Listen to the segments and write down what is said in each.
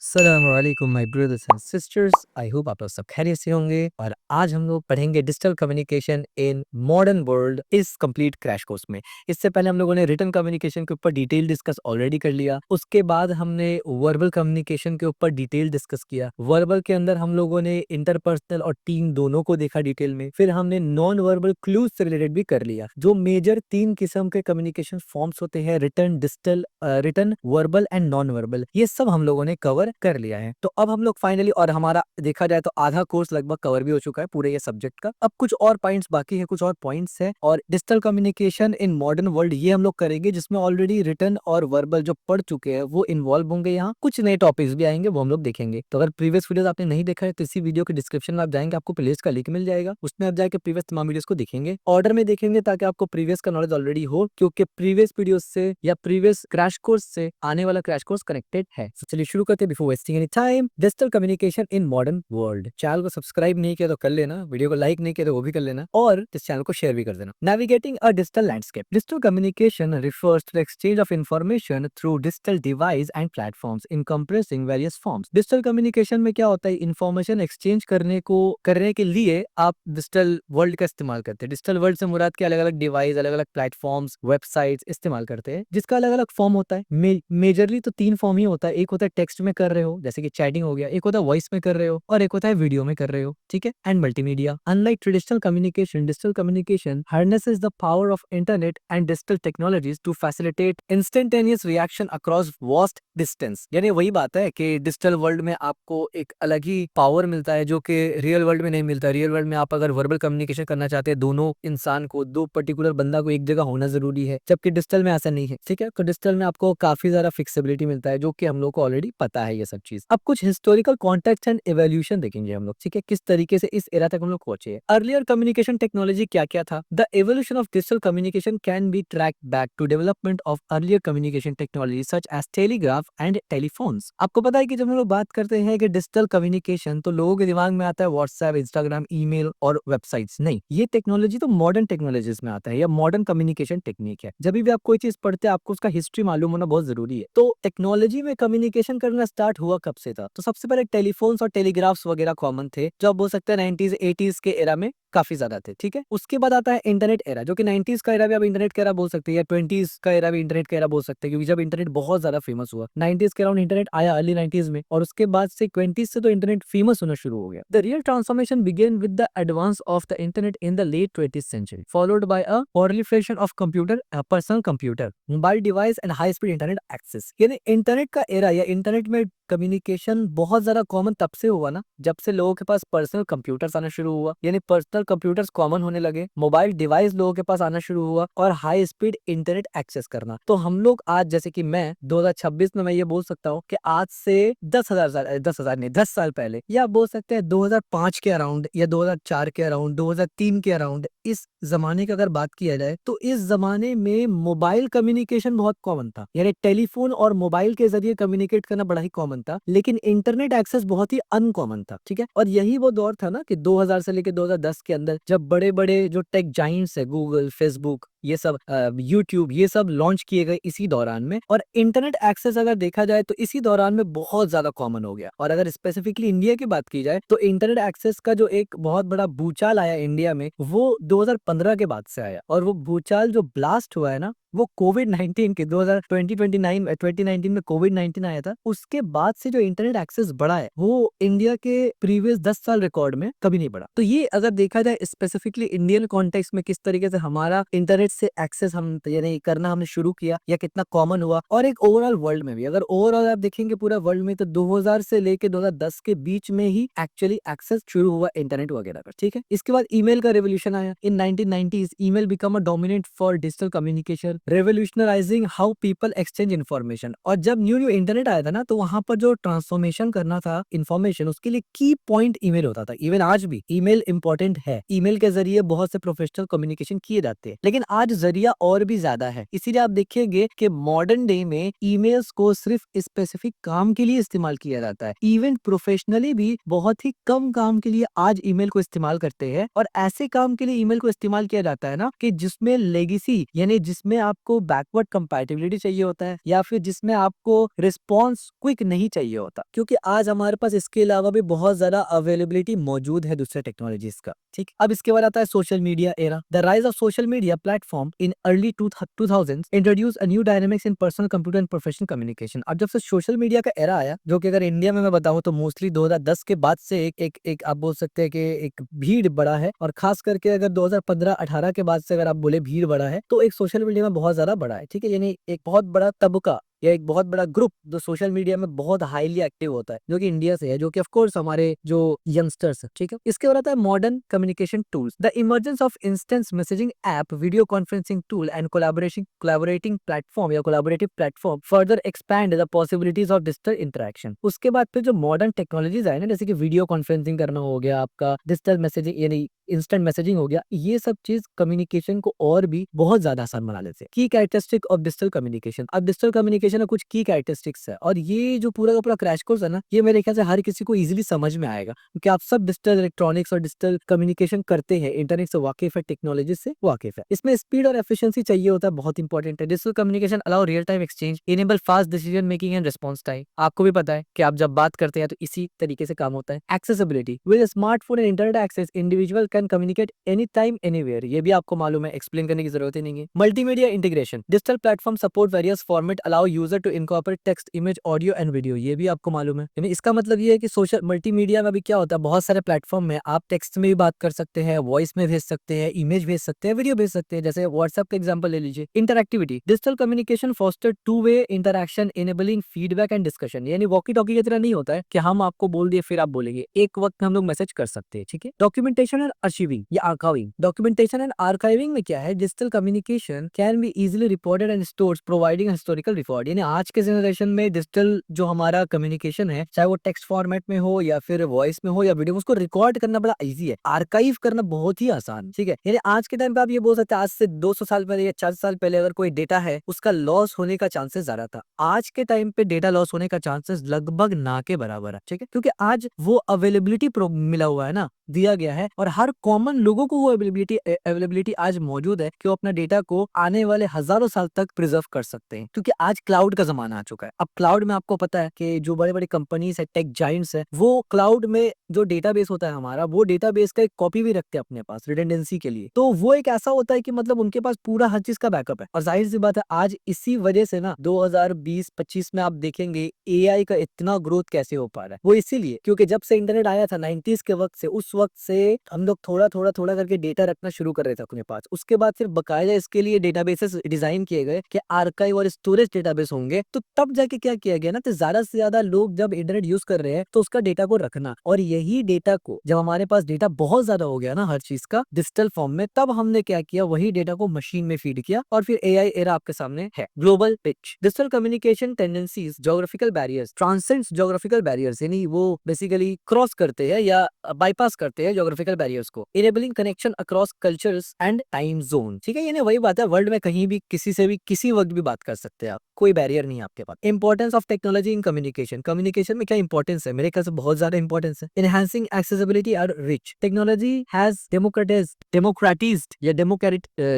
अस्सलामुअलैकुम my brothers and sisters. I hope आप लोग सब खैरियत से होंगे और आज हम लोग पढ़ेंगे digital communication in modern world इस कंप्लीट क्रैश कोर्स में। इससे पहले हम लोगों ने रिटन कम्युनिकेशन के ऊपर डिटेल डिस्कस ऑलरेडी कर लिया। उसके बाद हमने वर्बल कम्युनिकेशन के ऊपर डिटेल डिस्कस किया। वर्बल के अंदर हम लोगों ने इंटरपर्सनल और टीम दोनों को देखा डिटेल में। फिर हमने नॉन वर्बल क्लूज से रिलेटेड भी कर लिया। जो मेजर 3 किस्म के कम्युनिकेशन फॉर्म्स होते हैं, written, digital, written, verbal and non verbal, ये सब हम लोगों ने कवर कर लिया है। तो अब हम लोग फाइनली, और हमारा देखा जाए तो आधा कोर्स लगभग कवर भी हो चुका है पूरे ये सब्जेक्ट का। अब कुछ और पॉइंट्स बाकी है, कुछ और पॉइंट्स है। और digital communication in modern world ये हम लोग करेंगे जिसमें ऑलरेडी रिटन और वर्बल जो पढ़ चुके हैं वो इन्वॉल्व होंगे। यहाँ कुछ नए टॉपिक्स भी आएंगे, वो हम लोग देखेंगे। तो अगर प्रीवियस वीडियोस आपने नहीं देखा है तो इसी वीडियो के डिस्क्रिप्शन में आप जाएंगे, आपको प्लेलिस्ट का लिंक मिल जाएगा, उसमें आप जाके प्रीवियस तमाम वीडियोस को देखेंगे, ऑर्डर में देखेंगे ताकि आपको प्रीवियस का नॉलेज ऑलरेडी हो, क्योंकि प्रीवियस वीडियोस से या प्रीवियस क्रैश कोर्स से आने वाला क्रैश कोर्स कनेक्टेड है। तो चलिए शुरू करते हैं before wasting any time. Digital communication in modern world. Channel को सब्सक्राइब नहीं किया तो कर लेना, वीडियो को लाइक नहीं किया तो वो भी कर लेना, और इस चैनल को शेयर भी कर देना। Navigating a digital landscape. Digital communication refers to the exchange of information through digital device and platforms encompassing various forms. Digital communication में क्या होता है, इंफॉर्मेशन एक्सचेंज करने के लिए आप डिजिटल वर्ल्ड का इस्तेमाल करते हैं। डिजिटल वर्ल्ड से मुराद के अलग अलग डिवाइस, अलग अलग प्लेटफॉर्म्स, वेबसाइट्स इस्तेमाल करते हैं, जिसका अलग अलग फॉर्म होता है। मेजरली तो 3 फॉर्म ही होता है। एक होता है टेक्स्ट में कर रहे हो, जैसे कि चैटिंग हो गया, एक होता है वॉइस में कर रहे हो, और एक होता है वीडियो में कर रहे हो, ठीक है, and multimedia. Unlike traditional communication, digital communication harnesses the power of internet and digital technologies to facilitate instantaneous reaction across vast distance। यानी वही बात है कि डिजिटल वर्ल्ड में आपको एक अलग ही पावर मिलता है जो कि रियल वर्ल्ड में नहीं मिलता। रियल वर्ल्ड में आप अगर वर्बल कम्युनिकेशन करना चाहते हैं, दोनों इंसान को, दो पर्टिकुलर बंदा को एक जगह होना जरूरी है, जबकि डिजिटल में ऐसा नहीं है, ठीक है। तो डिजिटल में आपको काफी ज्यादा फिक्सिबिलिटी मिलता है, जो कि हम लोग को ऑलरेडी पता है ये सब चीज। अब कुछ हिस्टोरिकल कॉन्टेक्स्ट एंड एवोल्यूशन देखेंगे हम लोग, ठीक है, किस तरीके से इस एरा तक हम लोग पहुंचे। अर्लियर कम्युनिकेशन टेक्नोलॉजी क्या क्या था। The evolution of digital communication can be track back to development of earlier communication technology such as telegraph and telephones. आपको पता है कि जब हम लोग बात करते हैं कि डिजिटल कम्युनिकेशन, तो लोगों के दिमाग में आता है व्हाट्सएप, इंस्टाग्राम, ईमेल और वेबसाइट्स। नहीं, ये टेक्नोलॉजी तो मॉडर्न टेक्नोलॉजीज में आता है, या मॉडर्न कम्युनिकेशन टेक्निक है। जब भी आप कोई चीज पढ़ते हैं आपको उसका हिस्ट्री मालूम होना बहुत जरूरी है। तो टेक्नोलॉजी में कम्युनिकेशन करना स्टार्ट हुआ कब से था, तो सबसे पहले टेलीफोन्स और टेलीग्राफ्स वगैरह कॉमन थे, जो आप बोल सकते हैं 90s 80s के एरा में काफी ज्यादा थे, ठीक है। उसके बाद आता है इंटरनेट एरा, जो कि 90s का एरा भी आप इंटरनेट का एरा बोल सकते हैं, या 20s का एरा भी इंटरनेट का एरा बोल सकते हैं, क्योंकि जब इंटरनेट बहुत ज्यादा फेमस हुआ 90s के अराउंड इंटरनेट आया, अर्ली 90s में, और उसके बाद से 20s से तो इंटरनेट फेमस होना शुरू हो गया। The real transformation began with the advance of the internet in the late 20th century, followed by a proliferation of computer, personal computer, mobile device and high speed internet access. यानी internet का era या internet में communication बहुत ज्यादा common तब से हुआ ना, जब से लोगों के पास पर्सनल कंप्यूटर्स आना शुरू हुआ, यानी पर्सनल कंप्यूटर्स कॉमन होने लगे, मोबाइल डिवाइस लोगों के पास आना शुरू हुआ, और हाई स्पीड इंटरनेट एक्सेस करना। तो हम लोग आज, जैसे कि मैं 2026 में, मैं ये बोल सकता हूँ कि आज से 10,000 नहीं, 10 साल पहले, या आप बोल सकते हैं 2005 के अराउंड, या 2004 के अराउंड, 2003 के अराउंड, इस जमाने की अगर बात किया जाए तो इस जमाने में मोबाइल कम्युनिकेशन बहुत कॉमन था, यानी टेलीफोन और मोबाइल के जरिए कम्युनिकेट करना बड़ा ही कॉमन था, लेकिन इंटरनेट एक्सेस बहुत ही अनकॉमन था, ठीक है। और यही वो दौर था ना कि 2000 से लेकर 2010 के अंदर, जब बड़े बड़े जो टेक जाइंट्स है, गूगल, फेसबुक, ये सब, यूट्यूब, ये सब लॉन्च किए गए इसी दौरान में। और इंटरनेट एक्सेस अगर देखा जाए तो इसी दौरान में बहुत ज्यादा कॉमन हो गया। और अगर स्पेसिफिकली इंडिया की बात की जाए तो इंटरनेट एक्सेस का जो एक बहुत बड़ा भूचाल आया इंडिया में, वो 2015 के बाद से आया। और वो भूचाल जो ब्लास्ट हुआ है ना, वो कोविड-19 के 2019 में कोविड-19 आया था, उसके बाद से जो इंटरनेट एक्सेस बढ़ा है वो इंडिया के प्रीवियस 10 साल रिकॉर्ड में कभी नहीं बढ़ा। तो ये अगर देखा जाए स्पेसिफिकली इंडियन कॉन्टेक्स्ट में, किस तरीके से हमारा इंटरनेट से एक्सेस हम यानी करना हमने शुरू किया, या कितना कॉमन हुआ, और एक ओवरऑल वर्ल्ड में भी अगर ओवरऑल आप देखेंगे पूरा वर्ल्ड में, तो 2000 से लेके 2010 के बीच में ही एक्चुअली एक्सेस शुरू हुआ इंटरनेट वगैरह का, ठीक है। इसके बाद ईमेल का रेवोल्यूशन आया in 1990s। Email become a dominant for digital communication, revolutionising how people exchange information. और जब न्यू न्यू इंटरनेट आया था ना, तो वहां पर जो ट्रांसफॉर्मेशन करना था इन्फॉर्मेशन, उसके लिए की पॉइंट ईमेल होता था। इवन आज भी ईमेल इंपॉर्टेंट है, ईमेल के जरिए बहुत से प्रोफेशनल कम्युनिकेशन किए जाते हैं, लेकिन आज जरिया और भी ज्यादा है। इसीलिए आप देखेंगे कि मॉडर्न डे में ईमेल्स को सिर्फ स्पेसिफिक काम के लिए इस्तेमाल किया जाता है। इवन प्रोफेशनली भी बहुत ही कम काम के लिए आज ईमेल को इस्तेमाल करते हैं, और ऐसे काम के लिए ईमेल को इस्तेमाल किया जाता है ना कि जिसमें लेगेसी, यानी जिसमें आपको बैकवर्ड कंपैटिबिलिटी चाहिए होता है या फिर जिसमें आपको रिस्पॉन्स क्विक नहीं चाहिए होता, क्योंकि आज हमारे पास इसके अलावा भी बहुत ज्यादा अवेलेबिलिटी मौजूद है दूसरे टेक्नोलॉजीज का। ठीक, अब इसके बाद आता है social media era. The rise of social media platform in early 2000 introduce a new dynamics in personal computer and professional communication. अब जब से सोशल मीडिया का एरा आया, जो कि अगर इंडिया में मैं बताऊं तो मोस्टली 2010 के बाद से एक आप बोल सकते हैं कि एक भीड़ बढ़ा है, और खास करके अगर 2015-18 के बाद से अगर आप बोले भीड़ बढ़ा है, तो एक सोशल मीडिया में बहुत ज्यादा बढ़ा है। ठीक है, यानी एक बहुत बड़ा तबका या एक बहुत बड़ा ग्रुप जो सोशल मीडिया में बहुत हाईली एक्टिव होता है, जो कि इंडिया से है, जो कि ऑफ कोर्स हमारे जो यंगस्टर्स है। ठीक है, इसके बाद आता है modern communication tools. The emergence of instant messaging app, video conferencing tool and collaborating platform या collaborative platform further expand the possibilities of digital interaction. उसके बाद फिर जो मॉडर्न टेक्नोलॉजीज आए ना, जैसे कि वीडियो कॉन्फ्रेंसिंग करना हो गया, आपका डिजिटल मैसेजिंग यानी इंस्टेंट मैसेजिंग हो गया, ये सब चीज कम्युनिकेशन को और भी बहुत ज्यादा आसान बना लेते हैं। की कैरेक्टरिस्टिक ऑफ डिजिटल कम्युनिकेशन। अब डिजिटल कम्युनिकेशन में कुछ की कैरेक्टरिस्टिक्स है, और ये जो पूरा का पूरा क्रैश कोर्स है ना, ये मेरे ख्याल से हर किसी को इजीली समझ में आएगा, क्योंकि आप सब डिजिटल इलेक्ट्रॉनिक्स और डिजिटल कम्युनिकेशन करते हैं, इंटरनेट से वाकिफ है, टेक्नोलॉजी से वाकिफ है। इसमें स्पीड और एफिशिएंसी चाहिए होता है, बहुत इंपॉर्टेंट है। Digital communication allow real time exchange, enable fast decision making and response time. आपको भी पता है कि आप जब बात करते हैं तो इसी तरीके से काम होता है। Accessibility, with smartphone and internet access individual can communicate any time anywhere. ये भी आपको मालूम है, एक्सप्लेन करने की जरूरत ही नहीं है। Multimedia integration, digital platform support various format, allow user to incorporate text, image, audio and video. ये भी आपको मालूम है। यानी इसका मतलब ये है कि सोशल मल्टीमीडिया में भी क्या होता है, बहुत सारे प्लेटफॉर्म में आप टेक्स्ट में भी बात कर सकते हैं, वॉइस में भेज सकते हैं, इमेज भेज सकते हैं, वीडियो भेज सकते हैं। जैसे व्हाट्सएप का एग्जांपल ले लीजिए। Interactivity, digital communication foster two way interaction, enabling feedback and discussion. यानी वॉकी टॉकी की तरह नहीं होता है कि हम आपको बोल दिए फिर आप बोलेंगे, एक वक्त में हम लोग मैसेज कर सकते हैं। ठीक है, डॉक्यूमेंटेशन एंड आर्काइविंग या आर्काइविंग। डॉक्यूमेंटेशन एंड आर्काइविंग में क्या है, digital communication can be easily reported and stored, providing historical record. यानी आज के जनरेशन में डिजिटल जो हमारा कम्युनिकेशन है, चाहे वो टेक्स्ट फॉर्मेट में हो या फिर वॉइस में हो या वीडियो में, उसको रिकॉर्ड करना बड़ा इजी है, आर्काइव करना बहुत ही आसान। ठीक है, यानी आज के टाइम पे आप ये बोल सकते हैं, आज से 200 साल पहले या 400 साल पहले अगर कोई डेटा है, उसका लॉस होने का चांसेस ज्यादा था। आज के टाइम पे डेटा लॉस होने का चांसेस लगभग ना के बराबर है। ठीक है, क्योंकि आज वो अवेलेबिलिटी मिला हुआ है ना, दिया गया है, और हर कॉमन लोगों को वो अवेलेबिलिटी आज मौजूद है कि वो अपना डेटा को आने वाले हजारों साल तक प्रिजर्व कर सकते हैं, क्योंकि आज क्लाउड का जमाना आ चुका है। अब क्लाउड में आपको पता है कि जो बड़े बड़े कंपनीज है, टेक जाइंट्स है, वो क्लाउड में जो डेटाबेस होता है हमारा, वो डेटाबेस का एक कॉपी भी रखते हैं अपने पास रिडंडेंसी के लिए। तो वो एक ऐसा होता है कि मतलब उनके पास पूरा हर चीज का बैकअप है। और जाहिर सी बात है, आज इसी वजह से ना 2020-25 में आप देखेंगे एआई का इतना ग्रोथ कैसे हो पा रहा है। वो इसीलिए क्योंकि जब से इंटरनेट आया था 90s के वक्त से, उस वक्त से हम लोग थोड़ा थोड़ा थोड़ा करके डेटा रखना शुरू कर रहे थे अपने पास। उसके बाद फिर बकायदा इसके लिए डेटाबेसेस डिजाइन किए गए कि आर्काइव और स्टोरेज डेटाबेस होंगे। तो तब जाके क्या किया गया ना, तो ज्यादा से ज्यादा लोग जब इंटरनेट यूज कर रहे हैं तो उसका डेटा को रखना, और यही डेटा को जब हमारे पास डेटा बहुत ज्यादा हो गया ना हर चीज का डिजिटल फॉर्म में, तब हमने क्या किया, वही डेटा को मशीन में फीड किया, और फिर एआई एरा आपके सामने है। Global pitch, digital communication tendencies geographical barriers transcends geographical barriers, यानी वो बेसिकली क्रॉस करते हैं या बाईपास करते हैं ज्योग्राफिकल बैरियर्स को, enabling connection across cultures and time zone. ठीक है, यानी वही बात है, वर्ल्ड में कहीं भी किसी से भी किसी वक्त भी बात कर सकते हैं आप, कोई बैरियर नहीं है आपके पास। Importance of technology in communication, communication में क्या इंपॉर्टेंस है, मेरे ख्याल से बहुत ज्यादा इंपॉर्टेंस है। एनहांसिंग एक्सेसिबिलिटी और रिच, टेक्नोलॉजी हैज डेमोक्रेटाइज्ड या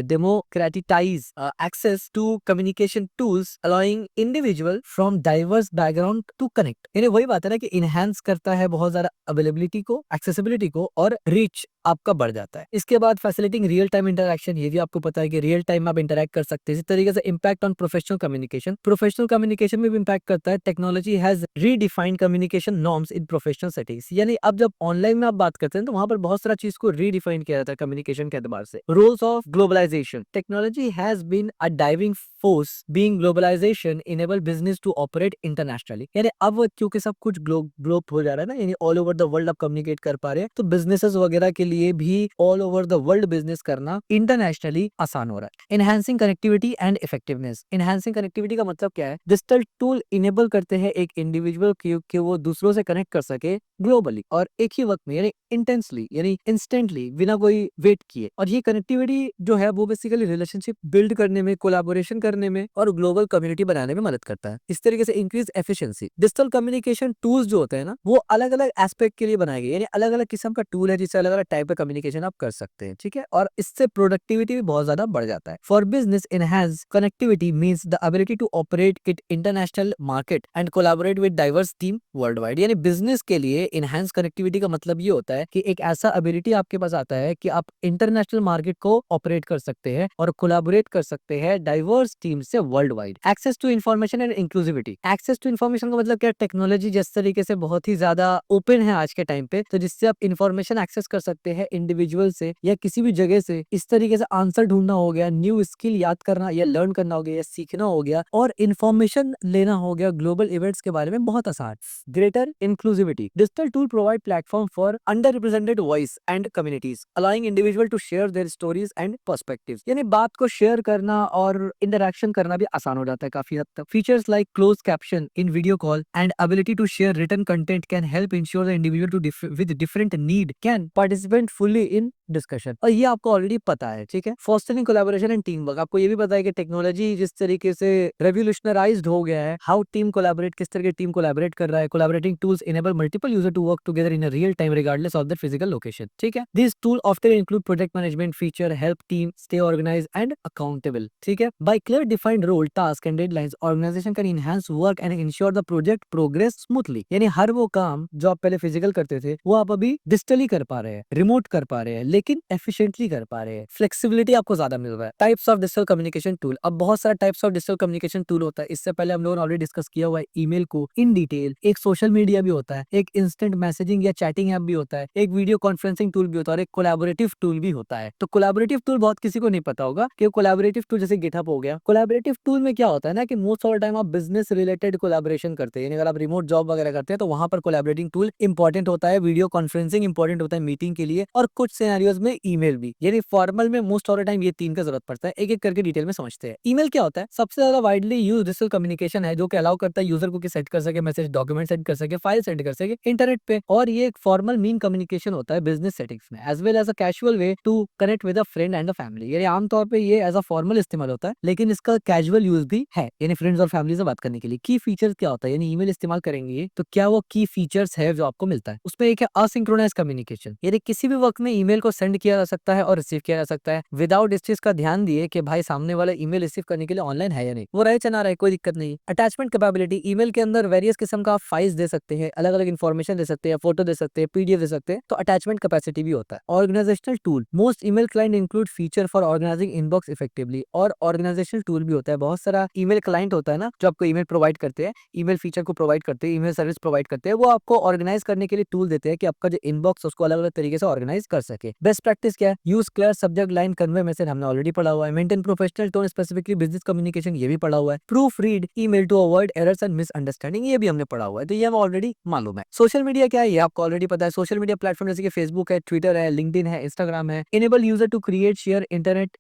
democratise access to communication tools, allowing individual from diverse background to connect. यानी वही बात है ना कि इनहेंस करता है बहुत ज्यादा अवेलेबिलिटी को, एक्सेसिबिलिटी को, और रीच आपका बढ़ जाता है। इसके बाद फैसिलिटिंग रियल टाइम इंटरैक्शन, ये भी आपको पता है कि रियल टाइम में आप इंटरैक्ट कर सकते हैं। इसी तरीके से इम्पैक्ट ऑन प्रोफेशनल कम्युनिकेशन में भी इम्पैक्ट करता है। Technology has redefined communication norms in professional settings, यानी अब जब ऑनलाइन में आप बात करते हैं तो वहां पर बहुत सारा चीज को रीडिफाइन किया जाता है कम्युनिकेशन के एतबार से। Roles of globalisation, technology has been a driving force being globalisation enable business to operate internationally. यानी अब क्योंकि सब कुछ ग्लोब हो जा रहा है ना, यानी ऑल ओवर द वर्ल्ड आप कम्युनिकेट कर पा रहे हैं, तो बिजनेसेस वगैरह के लिए भी all over the world business करना इंटरनेशनली आसान हो रहा है। Enhancing connectivity and effectiveness, enhancing connectivity का मतलब क्या है, डिजिटल टूल इनेबल करते हैं एक इंडिविजुअल कि वो दूसरों से कनेक्ट कर सके ग्लोबली और एक ही वक्त में, यानी इंटेंसली, यानी इंस्टेंटली, बिना कोई वेट किए। और ये कनेक्टिविटी जो है वो बेसिकली रिलेशनशिप बिल्ड करने में, कोलैबोरेशन करने में और ग्लोबल कम्युनिटी बनाने में मदद करता है। इस तरीके से increase efficiency, digital communication tools जो होते हैं ना, वो अलग अलग एस्पेक्ट के लिए बनाए गए, यानी अलग अलग किस्म का टूल है जिससे अलग अलग टाइप का कम्युनिकेशन आप कर सकते हैं, ठीक है, और इससे प्रोडक्टिविटी भी बहुत ज्यादा बढ़ जाता है। For business enhance connectivity means the ability to operate it international market and collaborate with diverse team world wide. यानी बिजनेस के लिए इनहैंस कनेक्टिविटी का मतलब ये होता है कि एक ऐसा एबिलिटी आपके पास आता है कि आप इंटरनेशनल मार्केट को ऑपरेट कर सकते हैं और कोलैबोरेट कर सकते हैं डाइवर्स टीम से world wide. Access to information and inclusivity. Access to information का मतलब क्या, टेक्नोलॉजी जिस तरीके से बहुत ही ज्यादा ओपन है आज के टाइम पे, तो जिससे आप इन्फॉर्मेशन एक्सेस कर सकते हैं इंडिविजुअल से या किसी भी जगह से। इस तरीके से आंसर ढूंढना हो गया, न्यू स्किल याद करना या लर्न करना हो गया या सीखना हो गया, और इन्फॉर्मेशन लेना हो गया ग्लोबल इवेंट्स के बारे में बहुत आसान। Greater inclusivity. Digital tool provide platform for under represented voice and communities allowing individual to share their stories and perspectives. यानी बात को शेयर करना और इंटरेक्शन करना भी आसान हो जाता है काफी हद तक। Features like close caption in video call and ability to share written content can help ensure the individual to with different need can participate fully in discussion. और ये आपको ऑलरेडी पता है, ठीक है। Fostering collaboration and team work. आपको ये भी पता है कि टेक्नोलॉजी जिस तरीके से रेवोल्यूशनराइज्ड हो गया है, हाउ टीम कोलैबोरेट, किस तरह की टीम कोलैबोरेट कर रहा है। Collaborating tools enable multiple user to work together in a real time regardless of their physical location, ठीक है। This tool often include project management feature, help team stay organised and accountable, ठीक है। By clear defined role, task and deadlines, organisation can enhance work and ensure the project progress smoothly. यानी हर वो काम जो आप पहले फिजिकल करते थे वो आप अभी डिजिटली कर पा रहे हैं, रिमोट कर पा रहे हैं, लेकिन एफिशिएंटली कर पा रहे हैं। फ्लेक्सिबिलिटी आपको ज्यादा मिल रहा है। Types of digital communication tool. अब बहुत सारा types of digital communication tool होता है। इससे पहले हम लोगों ने ऑलरेडी डिस्कस किया हुआ है ईमेल को इन डिटेल। एक सोशल मीडिया भी होता है, एक इंस्टेंट मैसेजिंग या चैटिंग ऐप भी होता है, एक वीडियो कॉन्फ्रेंसिंग टूल भी होता है और एक कोलैबोरेटिव टूल भी होता है। तो कोलैबोरेटिव टूल बहुत किसी को नहीं पता होगा कि कोलैबोरेटिव टूल जैसे गिटहब हो गया। कोलैबोरेटिव टूल में क्या होता है ना कि मोस्ट ऑफ द टाइम आप बिजनेस रिलेटेड कोलैबोरेशन करते हैं, यानी अगर आप रिमोट जॉब वगैरह करते हैं तो वहां पर कोलैबोरेटिंग टूल इंपॉर्टेंट होता है, वीडियो कॉन्फ्रेंसिंग इंपॉर्टेंट होता है मीटिंग के लिए, और कुछ सिनेरियोज में ईमेल भी। यानी फॉर्मल में मोस्ट ऑफ द टाइम ये तीन का जरूरत पड़ता है। एक एक करके डिटेल में समझते हैं। ईमेल क्या होता है? सबसे ज्यादा वाइडली यूज डिजिटल कम्युनिकेशन है जो कि अलाउ करता है यूजर को कि सेंड कर सके मैसेज, डॉक्यूमेंट सेंड कर सके, फाइल सेंड कर सके इंटरनेट पे। और ये एक फॉर्मल मीन कम्युनिकेशन होता है बिजनेस सेटिंग्स में, as well as a casual way to connect with a friend and a family. यानी आमतौर पे ये एज अ फॉर्मल इस्तेमाल होता है, लेकिन इसका कैजुअल यूज भी है, यानी फ्रेंड्स और फैमिली से बात करने के लिए। की फीचर्स क्या होता है, यानी ईमेल इस्तेमाल करेंगे तो क्या वो की फीचर्स है जो आपको मिलता है। उसमें एक है असिंक्रोनाइज कम्युनिकेशन, यानी किसी भी वक्त में ईमेल को सेंड किया जा सकता है और रिसीव किया जा सकता है विदाउट इस चीज का ध्यान दिए कि भाई सामने वाला ईमेल रिसीव करने के लिए ऑनलाइन है या नहीं, वो रहे चला रहा है, कोई दिक्कत नहीं। Attachment capability. ईमेल के अंदर वेरियस किस्म का फाइल्स दे सकते हैं, अलग अलग इन्फॉर्मेशन दे सकते हैं, फोटो दे सकते हैं, पीडीएफ दे सकते हैं, तो अटैचमेंट कैपेसिटी भी होता है। Organisational tool. Most email client include feature for organising inbox effectively. और ऑर्गेनाइजेशनल टूल भी होता है। बहुत सारा ईमेल क्लाइंट होता है ना जो आपको ईमेल प्रोवाइड करते हैं, ईमेल फीचर को प्रोवाइड करते हैं, ईमेल सर्विस प्रोवाइड करते हैं, वो आपको ऑर्गेनाइज करने के लिए टूल देते हैं कि आपका जो इनबॉक्स उसको अलग अलग तरीके से ऑर्गेनाइज कर सके। बेस्ट प्रैक्टिस क्या है? Use clear subject line convey message, हमने ऑलरेडी पढ़ा हुआ है। Maintain professional tone specifically business communication, ये भी पढ़ा हुआ है। Proofread email to avoid errors and misunderstanding, ये भी हमने पढ़ा हुआ है, तो ये हमें ऑलरेडी मालूम है। सोशल मीडिया क्या है ये आपको ऑलरेडी पता है। सोशल मीडिया प्लेटफॉर्म जैसे कि फेसबुक है, ट्विटर है, लिंक्डइन है, इंस्टाग्राम है, enable user to create share internet